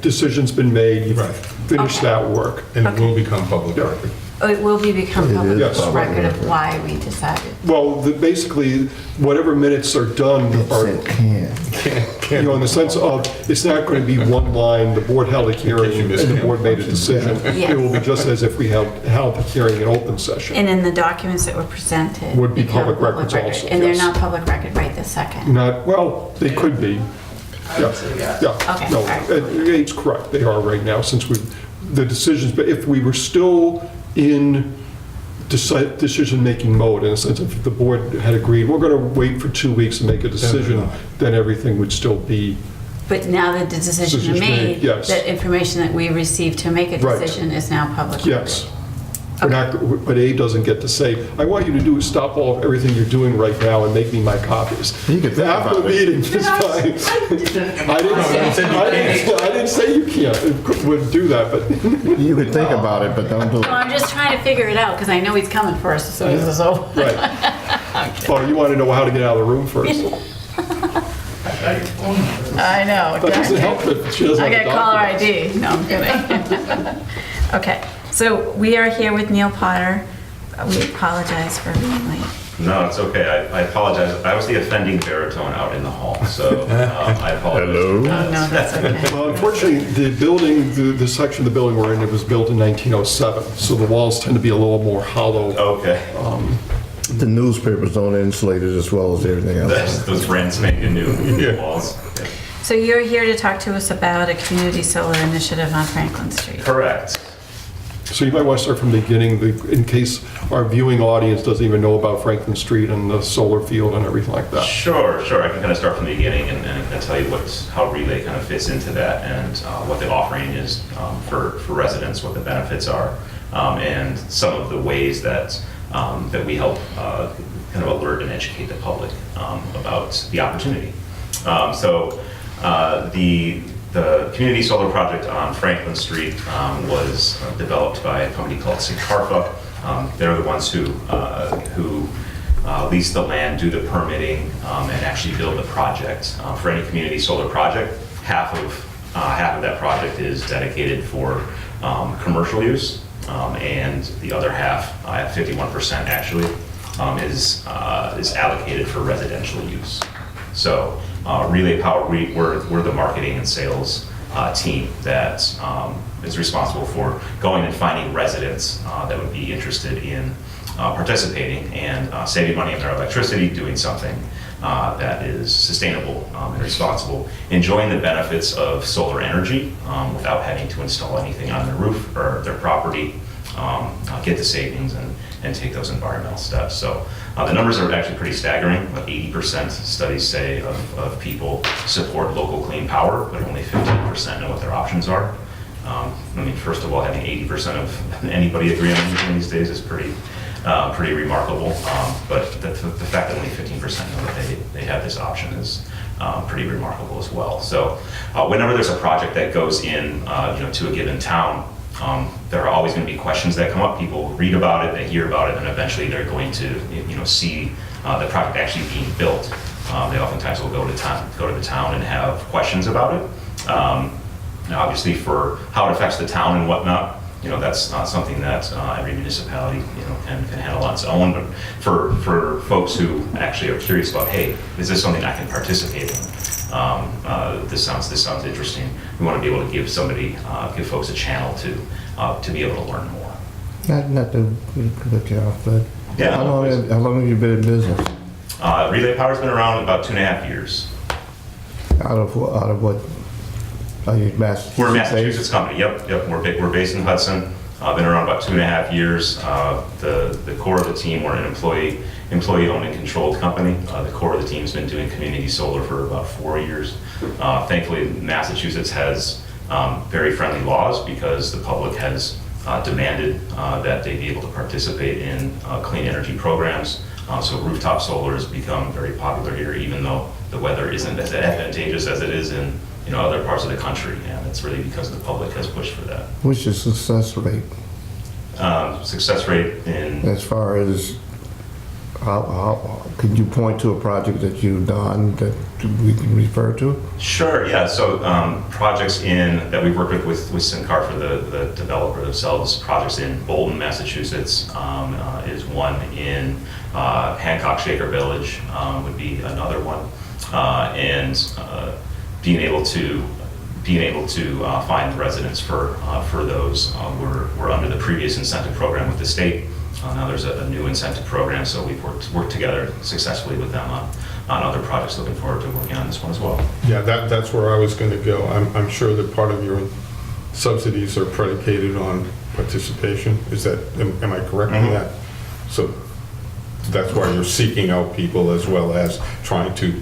S5: decision's been made, you've
S3: Right.
S5: finished
S1: Okay.
S5: that work.
S3: And it will become public
S5: Yeah.
S3: record.
S1: oh, it will become
S2: It
S1: public
S5: is public
S1: record of
S2: record.
S1: why we decided.
S5: Well, basically, whatever minutes are done are,
S2: It can.
S5: you know, in the sense of, it's not going to be one line, the board held a hearing
S3: you
S5: and
S3: missed
S5: the
S3: it.
S5: board made a decision.
S1: Yes.
S5: It will be just as if we held the hearing in open session.
S1: And then the documents that were presented.
S5: Would be
S1: become
S5: public records also,
S1: And they're
S5: yes.
S1: not public record right this second.
S5: Not, well, they could be. Yeah, yeah.
S1: Okay,
S5: No,
S1: all right.
S5: it's correct, they are right now, since the decisions, but if we were still in decision-making mode, in a sense, if the board had agreed, we're going to wait for 2 weeks to make a decision, then everything would still be,
S1: But now that the decision is
S5: Decision's made,
S1: made,
S5: yes.
S1: that information that we received to make a
S5: Right.
S1: decision is now public record.
S5: yes. We're not, but Abe doesn't get to say, I want you to do, stop all, everything you're doing right now and make me my copies.
S2: You could think
S5: After
S2: about
S5: the
S2: it.
S5: meeting, it's fine. I didn't say you can't, would do that, but
S2: You could think about it, but don't do
S1: No,
S2: it.
S1: I'm just trying to figure it out, because I know he's coming for us as soon as this is over.
S5: Right. Oh, you want to know how to get out of the room first?
S1: I know.
S5: That doesn't help if she doesn't
S1: I
S5: have
S1: got
S5: the
S1: caller
S5: documents.
S1: ID. No, I'm kidding. Okay, so we are here with Neil Potter. We apologize for being late.
S8: No, it's okay. I apologize. I was the offending baritone out in the hall, so I apologize.
S2: Hello?
S1: Oh, no, that's okay.
S5: Well, unfortunately, the building, the section of the building we're in, it was built in 1907, so the walls tend to be a little more hollow.
S8: Okay.
S2: The newspapers don't insulate it as well as everything else.
S8: Those brand spanking new walls. Yeah.
S1: So you're here to talk to us about a community solar initiative on Franklin Street.
S8: Correct.
S5: So you might want to start from the beginning, in case our viewing audience doesn't even know about Franklin Street and the solar field and everything like that.
S8: Sure. I can kind of start from the beginning and tell you how Relay kind of fits into that and what the offering is for residents, what the benefits are, and some of the ways that we help kind of alert and educate the public about the opportunity. The community solar project on Franklin Street was developed by a company called Sincarfa. They're the ones who lease the land, do the permitting, and actually build the project. For any community solar project, half of that project is dedicated for commercial use, and the other half, 51% actually, is allocated for residential use. So Relay Power, we're the marketing and sales team that is responsible for going and finding residents that would be interested in participating and saving money on their electricity, doing something that is sustainable and responsible, enjoying the benefits of solar energy without having to install anything on their roof or their property, get the savings and take those environmental steps. So the numbers are actually pretty staggering. About 80% studies say of people support local clean power, but only 15% know what their options are. I mean, first of all, having 80% of anybody agree on anything these days is pretty remarkable. But the fact that only 15% know that they have this option is pretty remarkable as well. So whenever there's a project that goes in to a given town, there are always going to be questions that come up. People read about it, they hear about it, and eventually they're going to see the project actually being built. They oftentimes will go to the town and have questions about it. Now, obviously, for how it affects the town and whatnot, that's not something that every municipality can handle on its own. But for folks who actually are curious about, hey, is this something I can participate in? This sounds interesting. We want to be able to give folks a channel to be able to learn more.
S2: Not to cut you off, but
S8: Yeah.
S2: how long have you been in business?
S8: Relay Power's been around about 2.5 years.
S2: Out of what? Are you Massachusetts?
S8: We're a Massachusetts company. Yep. We're based in Hudson. Been around about 2.5 years. The core of the team, we're an employee-owned and controlled company. The core of the team has been doing community solar for about 4 years. Thankfully, Massachusetts has very friendly laws because the public has demanded that they be able to participate in clean energy programs. So rooftop solar has become very popular here, even though the weather isn't as advantageous as it is in, other parts of the country. And it's really because the public has pushed for that.
S2: What's your success rate
S8: Success rate in,
S2: as far as how could you point to a project that you've done that we can refer to?
S8: sure, yeah. So projects that we've worked with Synccar for the developer themselves, projects in Bolton, Massachusetts is one. In Hancock Shaker Village would be another one. And being able to find residents for those. We're under the previous incentive program with the state. Now there's a new incentive program, so we've worked together successfully with them on other projects. Looking forward to working on this one as well.
S3: Yeah, that's where I was going to go. I'm sure that part of your subsidies are predicated on participation. Am I correct in that? So that's why you're seeking out people as well as trying to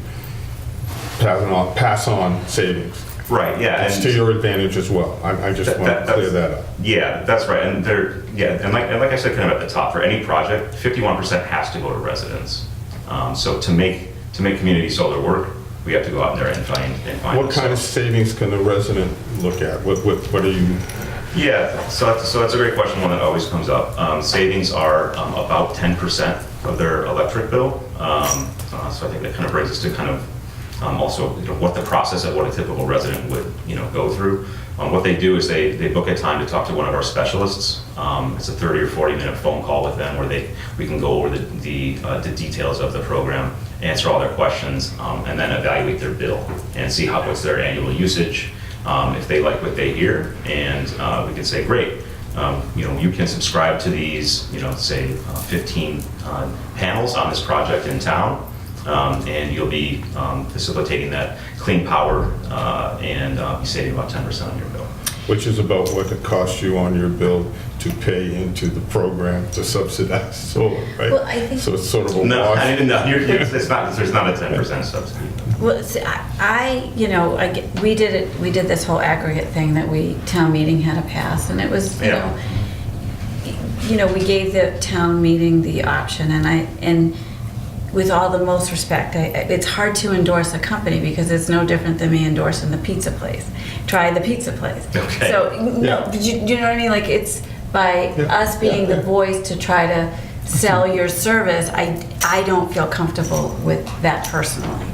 S3: pass on savings.
S8: Right, yeah.
S3: It's to your advantage as well. I just want to clear that up.
S8: Yeah, that's right. And like I said, kind of at the top, for any project, 51% has to go to residents. So to make community solar work, we have to go out there and find.
S3: What kind of savings can the resident look at? What are you?
S8: Yeah, so that's a great question. One that always comes up. Savings are about 10% of their electric bill. So I think that kind of brings us to kind of also what the process of what a typical resident would go through. What they do is they book a time to talk to one of our specialists. It's a 30 or 40 minute phone call with them where we can go over the details of the program, answer all their questions, and then evaluate their bill and see what's their annual usage. If they like what they hear, and we can say, great, you can subscribe to these, say 15 panels on this project in town. And you'll be facilitating that clean power and be saving about 10% on your bill.
S3: Which is about what it costs you on your bill to pay into the program to subsidize solar, right?
S1: Well, I think-
S3: So it's sort of a
S8: No,
S3: wash.
S8: it's not. There's not a 10% subsidy.
S1: Well, see, we did this whole aggregate thing that town meeting had to pass, and it was,
S8: Yeah.
S1: we gave the town meeting the option, and with all the most respect, it's hard to endorse a company because it's no different than me endorsing the pizza place. Try the pizza place.
S8: Okay.
S1: So,
S3: Yeah.
S1: you know what I mean? Like, it's by us being the voice to try to sell your service, I don't feel comfortable with that personally.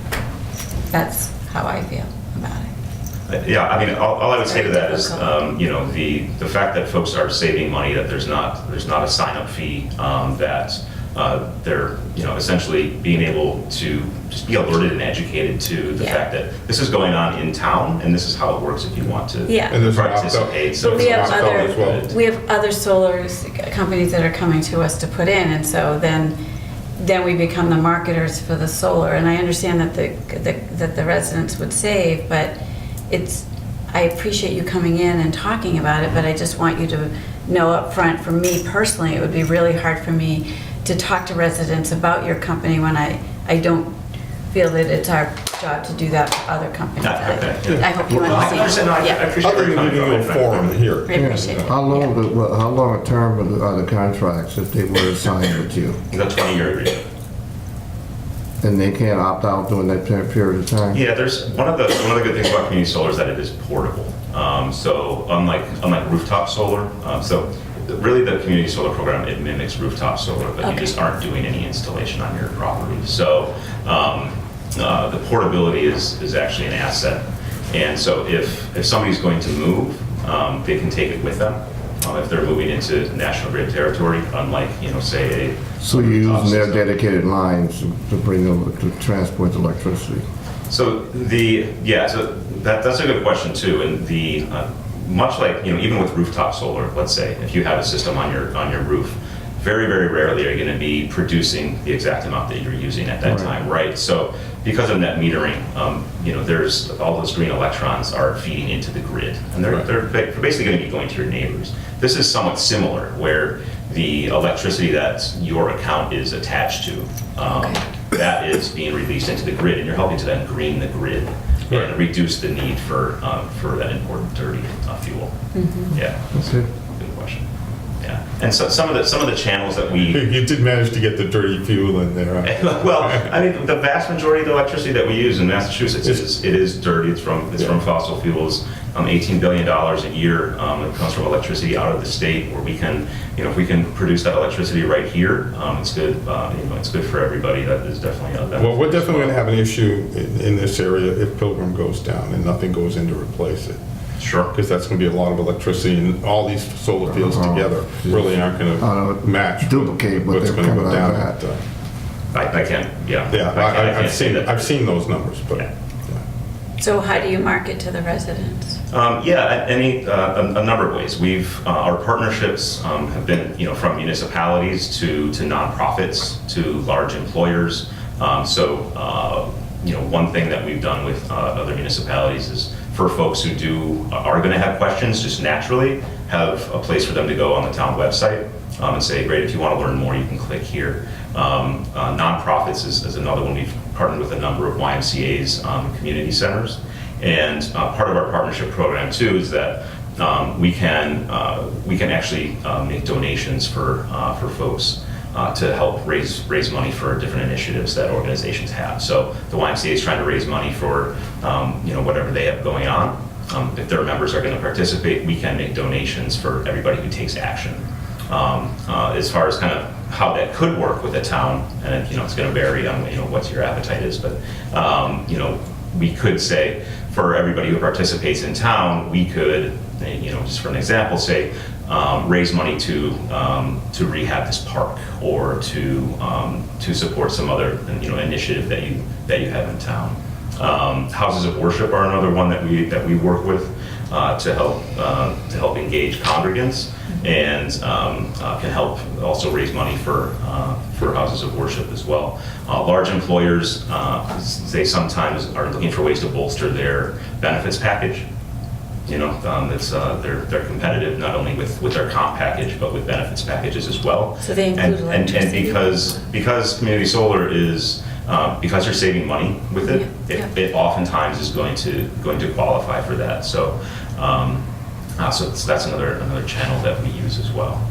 S1: That's how I feel about it.
S8: Yeah, I mean, all I would say to that is, the fact that folks are saving money, that there's not a sign-up fee, that they're essentially being able to just be alerted and educated to the fact that this is going on in town and this is how it works if you want to
S1: Yeah.
S3: And there's an
S8: participate.
S1: But we have
S3: opt-out as well.
S1: we have other solar companies that are coming to us to put in, and so then we become the marketers for the solar. And I understand that the residents would save, but I appreciate you coming in and talking about it, but I just want you to know up front, for me personally, it would be really hard for me to talk to residents about your company when I don't feel that it's our job to do that for other companies.
S8: Okay.
S1: I hope you
S8: Well, I
S1: understand.
S8: I
S1: Yeah,
S8: appreciate
S3: Other
S8: where
S3: than
S8: you're coming
S3: giving you
S8: from.
S3: a forum here.
S1: I appreciate it.
S2: How long,
S1: Yeah.
S2: how long a term are the contracts if they were signed with you?
S8: The 20-year agreement.
S2: And they can't opt out during that period of time?
S8: Yeah, there's one of the good things about community solar is that it is portable. So unlike rooftop solar, so really the community solar program, it mimics rooftop solar, but you just aren't doing any installation on your property. So the portability is actually an asset. And so if somebody's going to move, they can take it with them. If they're moving into National Grid territory, unlike, say,
S2: So you're
S8: rooftop
S2: using their
S8: system.
S2: dedicated lines to bring over, to transport the electricity?
S8: So that's a good question too. And much like, even with rooftop solar, let's say, if you have a system on your roof, very, very rarely are you going to be producing the exact amount that you're using at that time, right? So because of net metering, there's all those green electrons are feeding into the grid, and they're basically going to be going to your neighbors. This is somewhat similar, where the electricity that your account is attached to, that is being released into the grid, and you're helping to then green the grid and reduce the need for that important dirty fuel. Yeah, that's a
S2: Okay.
S8: good question. Yeah, and so some of the channels that we
S3: You did manage to get the dirty fuel in there.
S8: well, I mean, the vast majority of the electricity that we use in Massachusetts is dirty. It's from fossil fuels. $18 billion a year that comes from electricity out of the state, where we can, if we can produce that electricity right here, it's good. It's good for everybody. That is definitely a benefit.
S3: Well, we're definitely going to have an issue in this area if Pilgrim goes down and nothing goes in to replace it.
S8: Sure.
S3: Because that's going to be a lot of electricity, and all these solar fields together really aren't going to match
S2: duplicate what
S3: what's
S2: they're
S3: going to go
S2: coming
S3: down
S2: out
S3: at.
S8: I can't. Yeah.
S3: Yeah,
S8: I can't say that.
S3: I've seen those numbers, but.
S8: Yeah.
S1: So how do you market to the residents?
S8: A number of ways. Our partnerships have been, from municipalities to nonprofits to large employers. One thing that we've done with other municipalities is for folks who are going to have questions, just naturally have a place for them to go on the town website and say, great, if you want to learn more, you can click here. Nonprofits is another one. We've partnered with a number of YMCA's community centers. And part of our partnership program too is that we can actually make donations for folks to help raise money for different initiatives that organizations have. So the YMCA is trying to raise money for whatever they have going on. If their members are going to participate, we can make donations for everybody who takes action. As far as kind of how that could work with a town, and it's going to vary on what your appetite is, but we could say for everybody who participates in town, we could, just for an example, say raise money to rehab this park, or to support some other initiative that you have in town. Houses of worship are another one that we work with to help engage congregants, and can help also raise money for houses of worship as well. Large employers, they sometimes are looking for ways to bolster their benefits package. They're competitive not only with their comp package, but with benefits packages as well.
S1: So they include
S8: and
S1: electricity?
S8: because community solar is because you're saving money with it, it oftentimes is going to qualify for that. So that's another channel that we use as well.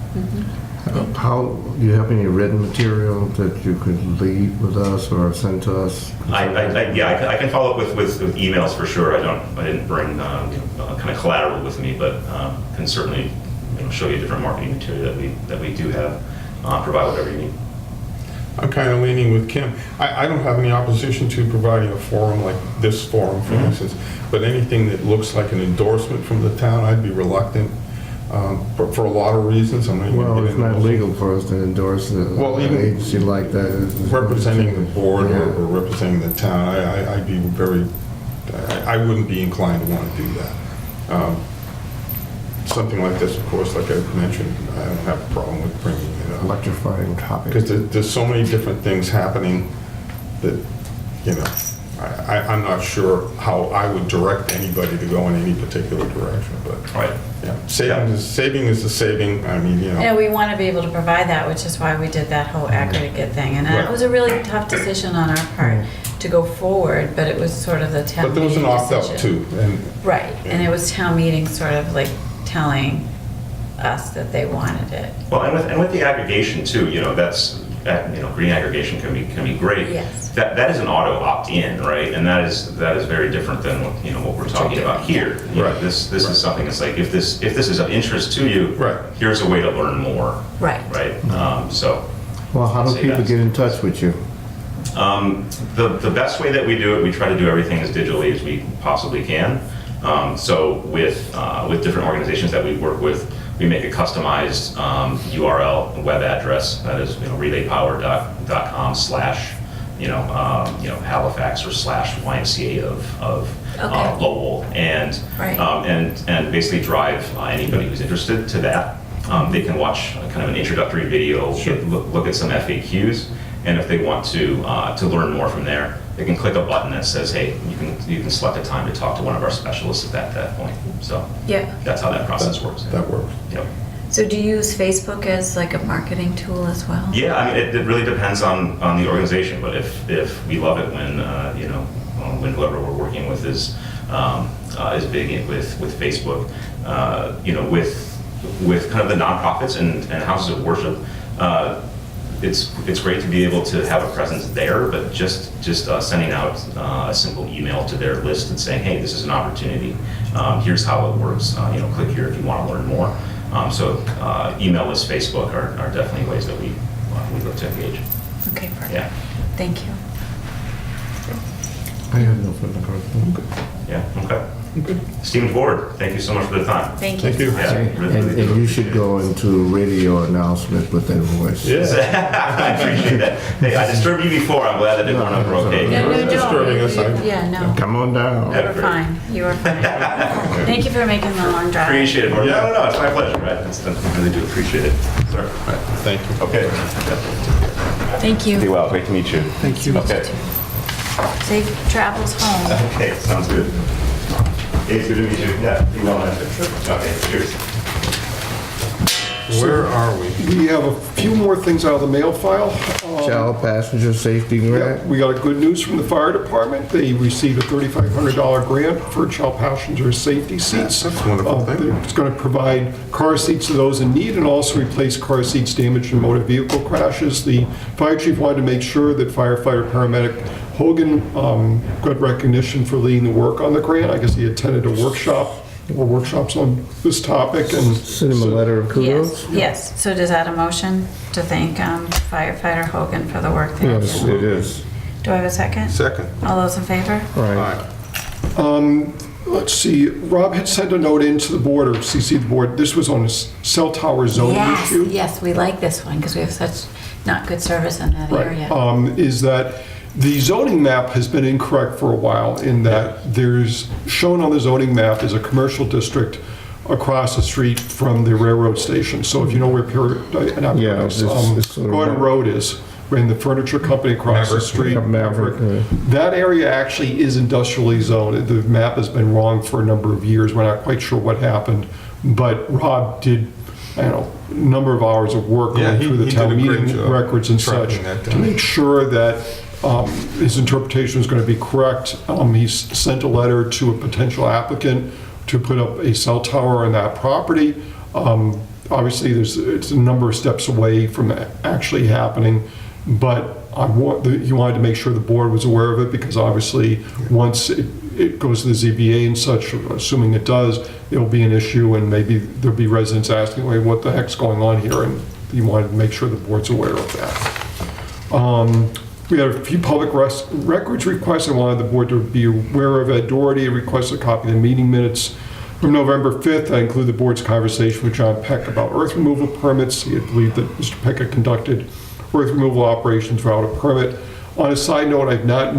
S2: How, do you have any written material that you could leave with us or send to us?
S8: I can follow up with emails for sure. I didn't bring kind of collateral with me, but can certainly show you different marketing material that we do have. Provide whatever you need.
S3: I'm kind of leaning with Kim. I don't have any opposition to providing a forum like this forum, for instance, but anything that looks like an endorsement from the town, I'd be reluctant for a lot of reasons. I'm not even
S2: Well,
S3: getting
S2: it's not
S3: into-
S2: legal for us to endorse an agency like that.
S3: representing the board
S2: Yeah.
S3: or representing the town. I'd be I wouldn't be inclined to want to do that. Something like this, of course, like I mentioned, I don't have a problem with bringing it up.
S2: Electrifying topic.
S3: Because there's so many different things happening that, I'm not sure how I would direct anybody to go in any particular direction, but,
S8: Right.
S3: yeah. Saving is the saving, I mean,
S1: We want to be able to provide that, which is why we did that whole aggregate thing. And
S3: Right.
S1: it was a really tough decision on our part to go forward, but it was sort of the town
S3: but there was an
S1: meeting
S3: opt-out
S1: decision.
S3: too, and
S1: Right, and it was town meeting sort of like telling us that they wanted it.
S8: Well, and with the aggregation too, that's green aggregation can be great.
S1: Yes.
S8: That is an auto opt-in, right? And that is very different than what we're talking about here.
S3: Right.
S8: This is something that's like, if this is of interest to you,
S3: Right.
S8: here's a way to learn more.
S1: Right.
S8: Right. So.
S2: Well, how do
S8: Say
S2: people
S8: that.
S2: get in touch with you?
S8: The best way that we do it, we try to do everything as digitally as we possibly can. So with different organizations that we work with, we make a customized URL and web address. That is, relaypower.com/ Halifax or /YMCA of
S1: Okay.
S8: Lowell, and
S1: Right.
S8: and basically drive anybody who's interested to that. They can watch kind of an introductory video, look at some FAQs, and if they want to learn more from there, they can click a button that says, "Hey, you can select a time to talk to one of our specialists at that point." So
S1: Yeah.
S8: that's how that process works.
S3: that works.
S8: Yep.
S1: So do you use Facebook as like a marketing tool as well?
S8: Yeah, I mean, it really depends on the organization, but if we love it when when whoever we're working with is big with Facebook, with kind of the nonprofits and houses of worship, it's great to be able to have a presence there, but just sending out a simple email to their list and saying, hey, this is an opportunity. Here's how it works. Click here if you want to learn more. So email list, Facebook are definitely ways that we look to engage.
S1: Okay, perfect.
S8: Yeah.
S1: Thank you.
S2: I have no further questions.
S8: Yeah. Okay. Esteemed board, thank you so much for the time.
S1: Thank you.
S3: Thank you.
S8: Yeah, really,
S2: And
S8: really
S2: and you should
S8: appreciate
S2: go into radio announcement with that voice.
S8: it. I appreciate that. Hey, I disturbed you before. I'm glad that everyone were okay.
S1: No,
S3: You're disturbing us.
S1: Yeah, no.
S2: Come on down.
S1: You were fine. You were fine. Thank you for making the long drive.
S8: Appreciate it. No, it's my pleasure. Right? I really do appreciate it. Sir.
S3: Thank you.
S8: Okay.
S1: Thank
S8: Be
S1: you.
S8: well. Great to meet you. Thank you. Okay.
S1: Safe travels home.
S8: Okay, sounds good. Hey, it's good to meet you. Yeah, be well, man. Okay, cheers.
S3: Where are we?
S5: We have a few more things out of the mail file.
S2: Child passenger safety grant.
S5: We got good news from the fire department. They received a $3,500 grant for child passenger safety seats.
S3: That's a wonderful thing.
S5: It's going to provide car seats to those in need and also replace car seats damaged in motor vehicle crashes. The fire chief wanted to make sure that firefighter paramedic Hogan got recognition for leading the work on the grant. I guess he attended a workshop or workshops on this topic and
S2: Send him a letter of kudos.
S1: Yes. So does that a motion to thank firefighter Hogan for the work that he
S2: Yes,
S1: did?
S2: it is.
S1: Do I have a second?
S3: Second.
S1: All those in favor?
S2: Right.
S3: Aye.
S5: let's see, Rob had sent a note into the board or CC the board. This was on a cell tower zoning
S1: Yes,
S5: issue.
S1: yes, we like this one because we have such not good service in that area.
S5: Is that the zoning map has been incorrect for a while in that there's, shown on the zoning map is a commercial district across the street from the railroad station. So if you know where
S2: Yeah, it's sort of-
S5: Gordon Road is, when the furniture company across the
S3: Maverick.
S5: street.
S2: Maverick, yeah.
S5: That area actually is industrially zoned. The map has been wrong for a number of years. We're not quite sure what happened. But Rob did, I don't know, a number of hours of work
S3: Yeah,
S5: going
S3: he-
S5: through the
S3: he
S5: town
S3: did a great
S5: meeting
S3: job
S5: records and such
S3: tracking that
S5: to
S3: down.
S5: make sure that his interpretation is going to be correct. He's sent a letter to a potential applicant to put up a cell tower on that property. Obviously, it's a number of steps away from actually happening, but he wanted to make sure the board was aware of it because obviously, once it goes to the ZBA and such, assuming it does, it'll be an issue and maybe there'll be residents asking, wait, what the heck's going on here? And he wanted to make sure the board's aware of that. We had a few public records requests. I wanted the board to be aware of. Ed Doherty requested a copy of the meeting minutes from November 5th. I include the board's conversation with John Peck about earth removal permits. He had believed that Mr. Peck had conducted earth removal operations without a permit. On a side note, I've not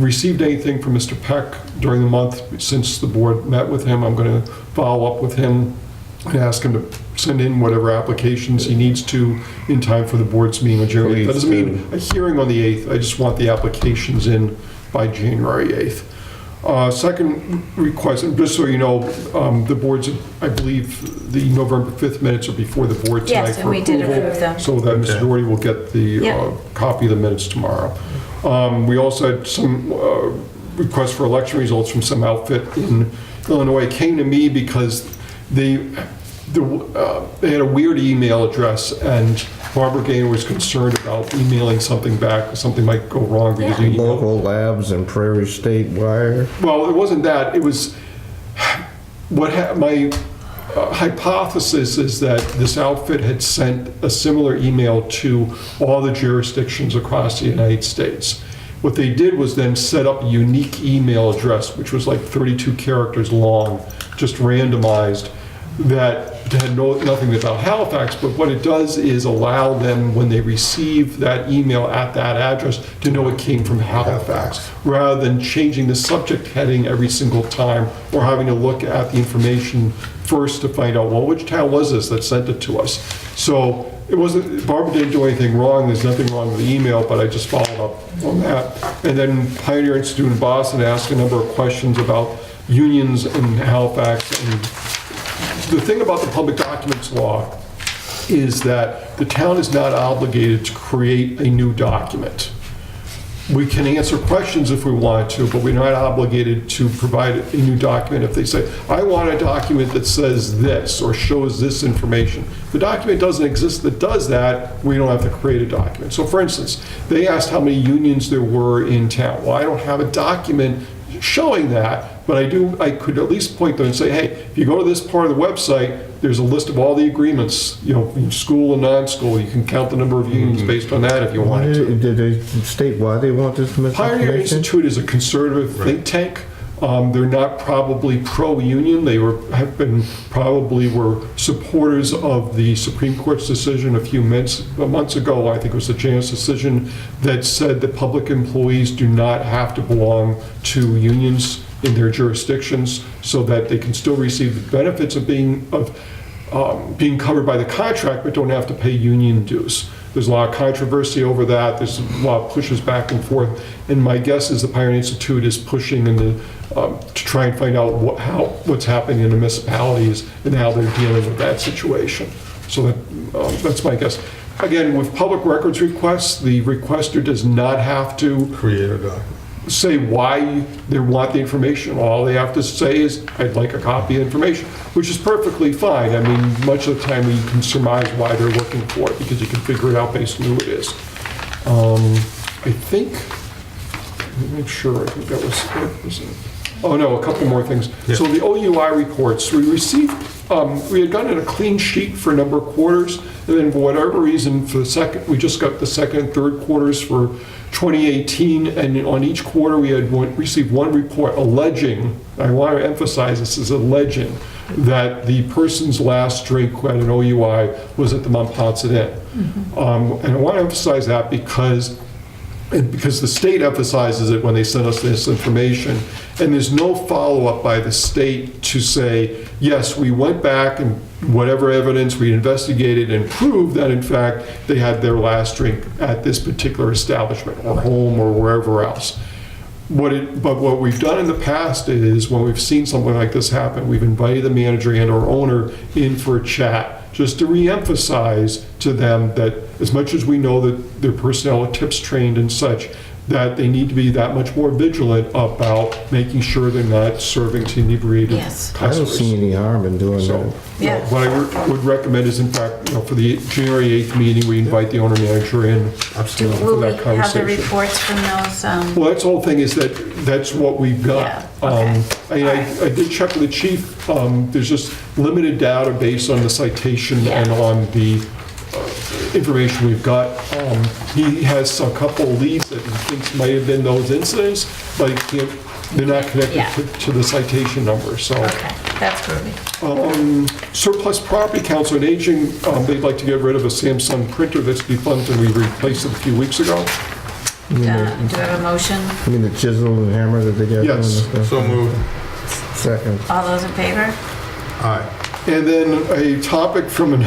S5: received anything from Mr. Peck during the month since the board met with him. I'm going to follow up with him and ask him to send in whatever applications he needs to in time for the board's meeting on January 8th. That doesn't mean a hearing on the 8th. I just want the applications in by January 8th. Second request, and just so you know, the boards, I believe the November 5th minutes are before the board tonight
S1: Yes, and
S5: for
S1: we did
S5: approval,
S1: approve them.
S5: so that Mr.
S3: Okay.
S5: Doherty will get the
S1: Yep.
S5: copy of the minutes tomorrow. We also had some requests for election results from some outfit in Illinois. It came to me because they had a weird email address, and Barbara Gaynor was concerned about emailing something back. Something might go wrong because the email.
S2: Local labs and Prairie State Wire.
S5: Well, it wasn't that. It was my hypothesis is that this outfit had sent a similar email to all the jurisdictions across the United States. What they did was then set up a unique email address, which was like 32 characters long, just randomized, that had nothing about Halifax, but what it does is allow them, when they receive that email at that address, to know it came from Halifax, rather than changing the subject heading every single time, or having to look at the information first to find out, well, which town was this that sent it to us? So it wasn't, Barbara didn't do anything wrong, there's nothing wrong with the email, but I just followed up on that. And then Pioneer Institute in Boston asked a number of questions about unions in Halifax. And the thing about the public documents law is that the town is not obligated to create a new document. We can answer questions if we want to, but we're not obligated to provide a new document if they say, I want a document that says this or shows this information. If the document doesn't exist that does that, we don't have to create a document. So for instance, they asked how many unions there were in town. Well, I don't have a document showing that, but I could at least point them and say, hey, if you go to this part of the website, there's a list of all the agreements, school and non-school. You can count the number of unions based on that if you wanted to.
S2: Did they state why they want this
S5: Pioneer
S2: information?
S5: Institute is a conservative think tank. They're not probably pro-union. They were supporters of the Supreme Court's decision a few months ago. I think it was the Janus decision that said that public employees do not have to belong to unions in their jurisdictions, so that they can still receive the benefits of being covered by the contract, but don't have to pay union dues. There's a lot of controversy over that. There's a lot of pushes back and forth. And my guess is the Pioneer Institute is pushing to try and find out what's happening in the municipalities and how they're dealing with that situation. So that's my guess. Again, with public records requests, the requester does not have to
S3: Create a document.
S5: say why they want the information. All they have to say is, I'd like a copy of information, which is perfectly fine. I mean, much of the time you can surmise why they're looking for it because you can figure it out based on who it is. I think, let me make sure, I think that was it. Oh no, a couple more things.
S3: Yeah.
S5: So the OUI reports, we received, we had gotten a clean sheet for a number of quarters, and then for whatever reason, we just got the second and third quarters for 2018, and on each quarter we had received one report alleging, I want to emphasize this is alleging, that the person's last drink at an OUI was at the Mont Ponce Inn. And I want to emphasize that because the state emphasizes it when they send us this information, and there's no follow-up by the state to say, yes, we went back and whatever evidence we investigated and proved that in fact they had their last drink at this particular establishment or home or wherever else. But what we've done in the past is when we've seen something like this happen, we've invited the manager and our owner in for a chat, just to re-emphasize to them that as much as we know that their personnel are tips trained and such, that they need to be that much more vigilant about making sure they're not serving to inebriated
S1: Yes.
S2: I don't
S5: customers.
S2: see any harm in doing
S5: So,
S2: that.
S1: Yeah.
S5: what I would recommend is, in fact, for the January 8th meeting, we invite the owner-manager in
S1: Will
S5: for
S1: we
S5: that
S1: have the
S5: conversation.
S1: reports from those?
S5: Well, that's the whole thing, is that's what we've got.
S1: Yeah, okay.
S5: I did check with the chief. There's just limited data based on the citation
S1: Yeah.
S5: and on the information we've got. He has a couple leads that he thinks might have been those incidents, but they're not connected
S1: Yeah.
S5: to the citation number, so.
S1: Okay, that's groovy.
S5: Surplus property council and aging, they'd like to get rid of a Samsung printer that's defunct, and we replaced it a few weeks ago.
S1: Do I have a motion?
S2: I mean, the chisel and hammer that they got doing
S5: Yes.
S2: and stuff.
S3: So moved.
S2: Second.
S1: All those in favor?
S3: Aye.
S5: And then a topic from,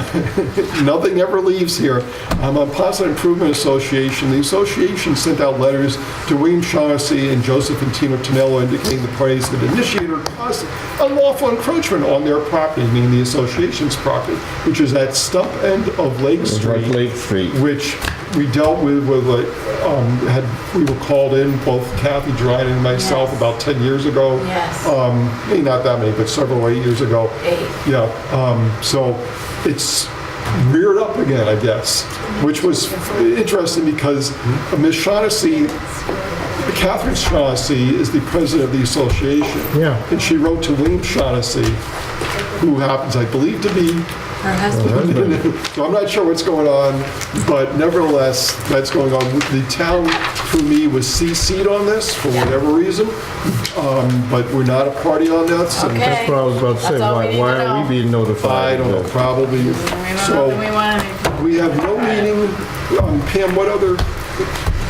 S5: nothing ever leaves here. On Positive Improvement Association, the association sent out letters to William Shaughnessy and Joseph and Tina Tonello indicating the parties had initiated or caused unlawful encroachment on their property, meaning the association's property, which is at stump end of Lake
S2: It's
S5: Street.
S2: like Lake Street.
S5: Which we dealt with we were called in, both Kathy Dryden and myself,
S1: Yes.
S5: about 10 years ago.
S1: Yes.
S5: Maybe not that many, but several, 8 years ago.
S1: 8.
S5: Yeah, so it's reared up again, I guess, which was interesting because Ms. Shaughnessy, Catherine Shaughnessy is the president of the association.
S2: Yeah.
S5: And she wrote to William Shaughnessy, who happens, I believe, to be
S1: Her husband?
S5: so I'm not sure what's going on, but nevertheless, that's going on. The town, for me, was CC'd on this for whatever reason, but we're not a party on that. so
S1: Okay.
S2: That's what I was about to say.
S1: That's all we need
S2: Why
S1: to
S2: are
S1: know.
S2: we being notified?
S5: I don't know, probably.
S1: We want
S5: So
S1: nothing, we want anything.
S5: we have no meeting. Pam, what other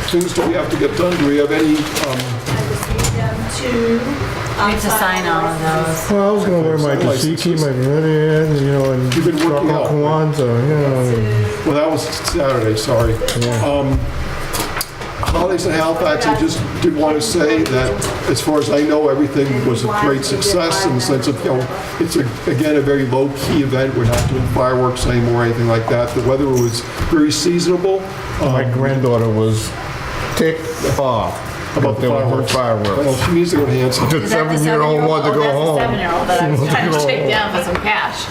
S5: things do we have to get done? Do we have any?
S4: I just need them to.
S1: We need to sign all of those.
S2: Well, I was gonna wear my Tasiki, my and
S5: You've been working out, right?
S2: Kwanzaa,
S5: Well, that was Saturday, sorry. Holidays in Halifax, I just did want to say that, as far as I know, everything was a great success in the sense of, it's, again, a very low-key event. We're not doing fireworks anymore or anything like that. The weather was very seasonable.
S2: My granddaughter was tick off.
S5: About the
S2: There were
S5: fireworks. Well,
S2: fireworks.
S5: she needs to go to Hanson.
S2: The
S1: Is that the
S2: 7-year-old wanted to go
S1: Oh,
S2: home.
S1: that's the 7-year-old that I was trying to shake down for some cash.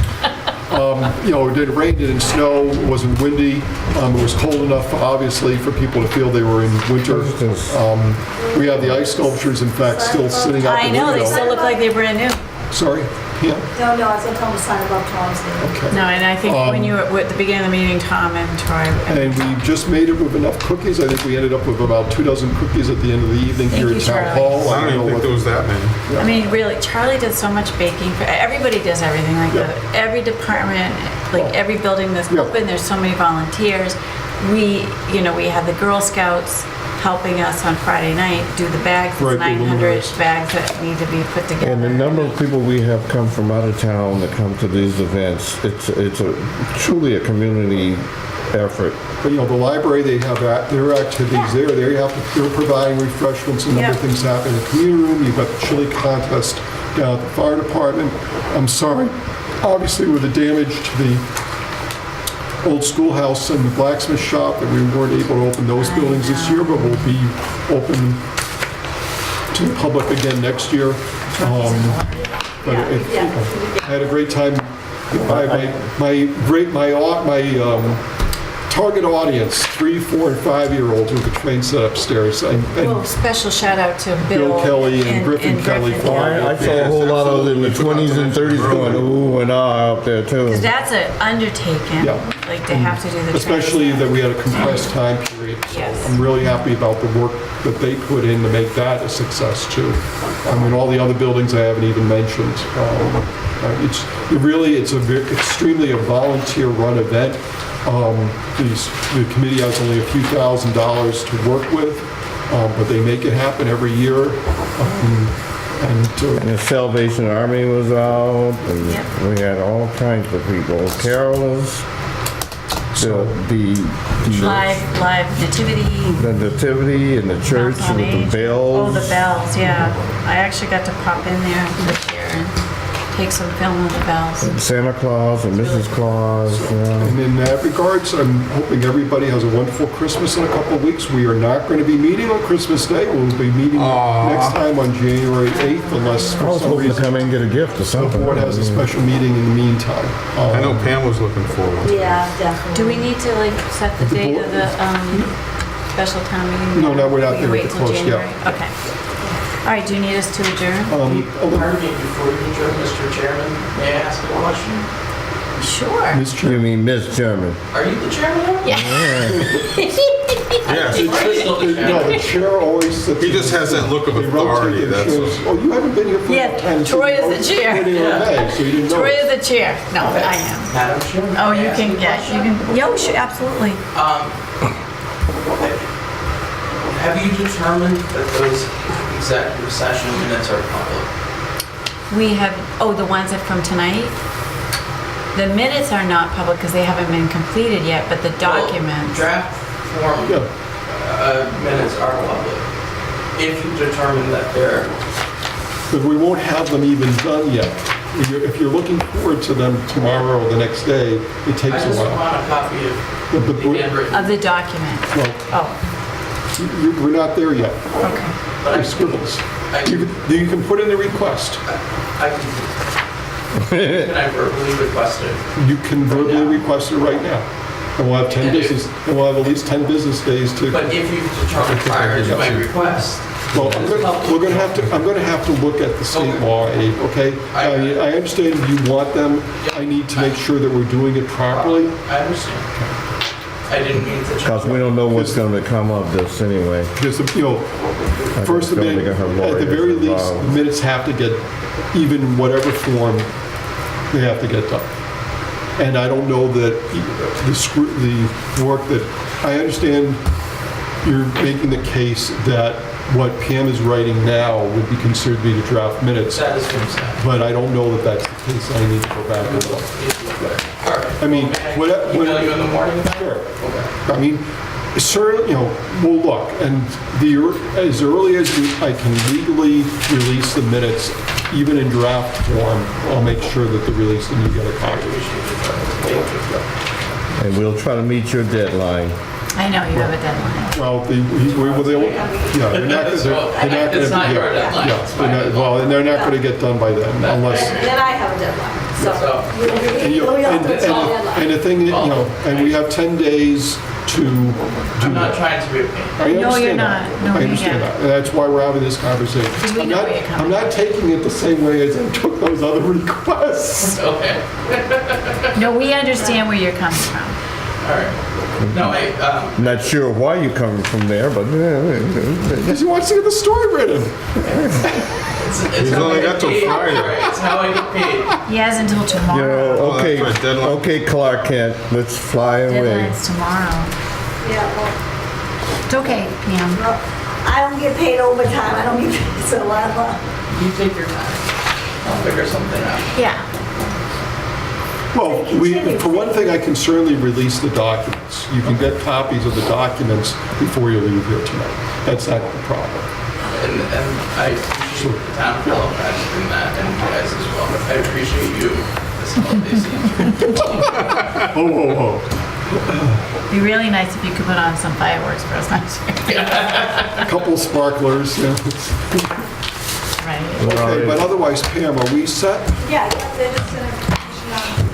S5: You know, it didn't rain, didn't snow, it wasn't windy. It was cold enough, obviously, for people to feel they were in winter. We have the ice sculptures, in fact, still sitting out the
S1: I
S5: window.
S1: know, they still look like they're brand new.
S5: Sorry, yeah,
S4: No, I was gonna tell him to sign above Tom's name.
S5: okay.
S1: No, and I think when you were at the beginning of the meeting, Tom and Troy.
S5: And we just made it with enough cookies. I think we ended up with about 2 dozen cookies at the end of the evening
S1: Thank
S5: here
S1: you,
S5: at Town
S1: Charlie.
S5: Hall.
S3: I don't even think there was that many.
S1: I mean, really, Charlie does so much baking. For everybody does everything. Like every department, like every building that's
S5: Yeah.
S1: open, there's so many volunteers. We had the Girl Scouts helping us on Friday night do the bags. It's
S5: Right, the
S1: 900
S5: luminaries.
S1: bags that need to be put together.
S2: And the number of people we have come from out of town that come to these events, it's truly a community effort.
S5: But, you know, the library, they have their activities there. They're providing refreshments, a number of
S1: Yeah.
S5: things happen in the community room. You've got the chili contest down at the fire department. I'm sorry, obviously with the damage to the old schoolhouse and the blacksmith shop, that we weren't able to open those buildings this year, but we'll be open to the public again next year. But I had a great time. My target audience, 3, 4, and 5-year-olds with the train set upstairs.
S1: Well, special shout out to Bill,
S5: Bill Kelly and Griffin Kelly.
S2: I saw a whole lot of them in the 20s and 30s going ooh and ah out there too.
S1: Because that's an undertaking.
S5: Yeah.
S1: Like to have to do the
S5: Especially
S1: training.
S5: that we had a compressed time period. So
S1: Yes.
S5: I'm really happy about the work that they put in to make that a success too. I mean, all the other buildings I haven't even mentioned. It's extremely a volunteer-run event. The committee has only a few $1,000s to work with, but they make it happen every year.
S2: And the Salvation Army was out, and
S1: Yep.
S2: we had all kinds of people. Carolers, the
S1: Live nativity.
S2: nativity and the church
S1: Bells on
S2: with
S1: Age.
S2: the bells.
S1: Oh, the bells, yeah. I actually got to pop in there this year and take some film of the bells.
S2: Santa Claus and Mrs. Claus, yeah.
S5: And in that regards, I'm hoping everybody has a wonderful Christmas in a couple of weeks. We are not going to be meeting on Christmas Day. We'll be meeting next time on January 8th, unless
S2: I
S5: for
S2: was
S5: some
S2: hoping to
S5: reason
S2: come in and get a gift or
S5: the
S2: something.
S5: board has a special meeting in the meantime.
S3: I know Pam was looking forward.
S4: Yeah, definitely.
S1: Do we need to like set the date of the special town meeting?
S5: No, we're not
S1: We
S5: there
S1: wait
S5: with the
S1: till
S5: close, yeah.
S1: January? Okay. All right, do you need us to adjourn?
S7: Pardon me, before you adjourn, Mr. Chairman, may I ask a question?
S1: Sure.
S5: Ms. Chair.
S2: You mean Miss Chairman?
S7: Are you the chairman?
S1: Yeah.
S3: Yes,
S5: No, the chair always sits.
S3: he just has that look of
S5: They rotate
S3: authority,
S5: the
S3: that's
S5: chairs.
S3: all.
S5: Oh, you haven't been here for
S1: Yeah,
S5: 10
S1: Troy is the chair.
S5: So you didn't know.
S1: Troy is the chair. No, but I am.
S7: Madam Chairman?
S1: Oh,
S7: may I
S1: you
S7: ask
S1: can
S7: a
S1: get,
S7: question?
S1: you can, yo, sure, absolutely.
S7: Have you determined that those executive session minutes are public?
S1: We have, oh, the ones that from tonight? The minutes are not public because they haven't been completed yet, but the
S7: Well,
S1: documents.
S7: Draft form
S5: Yeah.
S7: minutes are public. If you determine that they're,
S5: But we won't have them even done yet. If you're looking forward to them tomorrow or the next day, it
S7: I
S5: takes a
S7: just
S5: while.
S7: want a copy of
S5: But
S7: the handwritten.
S1: Of the document.
S5: Well,
S1: Oh,
S5: we're not there yet.
S1: okay.
S7: But
S5: They're scribbles.
S7: I
S5: You can put in the request.
S7: can I verbally request it?
S5: You can verbally request it right now. And we'll have 10 business, and we'll have at least 10 business days to.
S7: But if you determine prior to my request,
S5: Well, I'm gonna have to look at the state law, Abe, okay? I mean, I understand you want them, I need to make sure that we're doing it properly.
S7: I understand. I didn't mean to.
S2: Because we don't know what's going to come of this anyway.
S5: Because, you know, first
S2: don't
S5: amendment,
S2: think her
S5: at
S2: lawyer
S5: the
S2: is
S5: very least,
S2: involved.
S5: the minutes have to get, even whatever form, they have to get done. And I don't know that the work that, I understand you're making the case that what Pam is writing now would be considered to be the draft minutes,
S7: That is what I'm saying.
S5: but I don't know that that's the case. I need to go back and look.
S7: All right.
S5: I mean,
S7: May I
S5: what-
S7: email you in the morning?
S5: Sure. I mean, certainly, you know, we'll look, and as early as I can legally release the minutes, even in draft form, I'll make sure that they're released and you get a copy.
S2: And we'll try to meet your deadline.
S1: I know you have a deadline.
S5: Well, they're not
S7: It's
S5: gonna
S7: not
S5: be,
S7: your deadline, it's fine.
S5: well, and they're not gonna get done by then unless.
S4: And then I have a deadline, so.
S7: So-
S5: And you-
S4: we all
S5: and-
S4: do it all deadline.
S5: and the thing, and we have 10 days to do
S7: I'm not
S5: that.
S7: trying to be a pain.
S5: I
S1: No, you're
S5: understand
S1: not.
S5: that.
S1: No,
S5: I
S1: you
S5: understand
S1: get it.
S5: that. And that's why we're having this conversation.
S1: Because we know where you're coming
S5: I'm not taking it the same way as I took those other requests.
S7: Okay,
S1: No, we understand where you're coming from.
S7: all right. No,
S2: Not sure why you're coming from there, but
S5: Because he wants to get the story written.
S7: it's
S3: He's
S7: how
S3: only
S7: I
S3: got
S7: get
S3: till
S7: paid.
S3: Friday.
S7: Right, it's how I get paid.
S1: He has until
S2: you
S1: tomorrow.
S2: know,
S3: Oh, that's
S2: okay,
S3: right, deadline.
S2: okay, Clark Kent, let's fly away.
S1: Deadline's tomorrow.
S4: Yeah, well,
S1: It's okay, Pam.
S4: well, I don't get paid overtime, I don't get paid, so
S7: You take your time. I'll figure something out.
S1: Yeah.
S5: Well, for one thing, I can certainly release the documents. You can get copies of the documents before you leave here tonight. That's not the problem.
S7: And I appreciate the town of Halifax in that, and you guys as well. I appreciate you this holiday season.
S5: Oh.
S1: Be really nice if you could put on some fireworks for us next year.
S5: A couple sparklers, yeah.
S1: Right.
S5: Okay, but otherwise, Pam, are we set?
S4: yeah, they're just gonna finish on.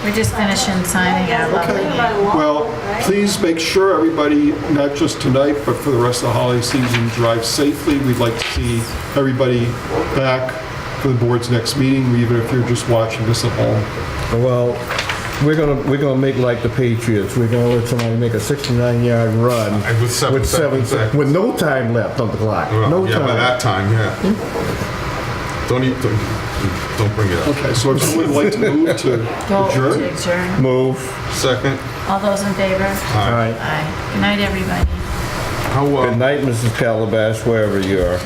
S1: We're just finishing signing our lovely.
S5: Well, please make sure everybody, not just tonight, but for the rest of the holiday season, drives safely. We'd like to see everybody back for the board's next meeting, even if you're just watching this at home.
S2: Well, we're gonna make like the Patriots. We're gonna let somebody make a 69-yard run
S3: With 7 seconds.
S2: with no time left on the clock.
S3: Well,
S2: No
S3: yeah, by
S2: time.
S3: that time, yeah. Don't bring it up.
S5: Okay, so if someone would like to move to
S1: Vote to
S5: adjourn?
S1: adjourn.
S2: Move.
S3: Second,
S1: All those in favor?
S2: All right.
S1: Aye. Good night, everybody.
S3: how,
S2: Good night, Mrs. Calabash, wherever you are.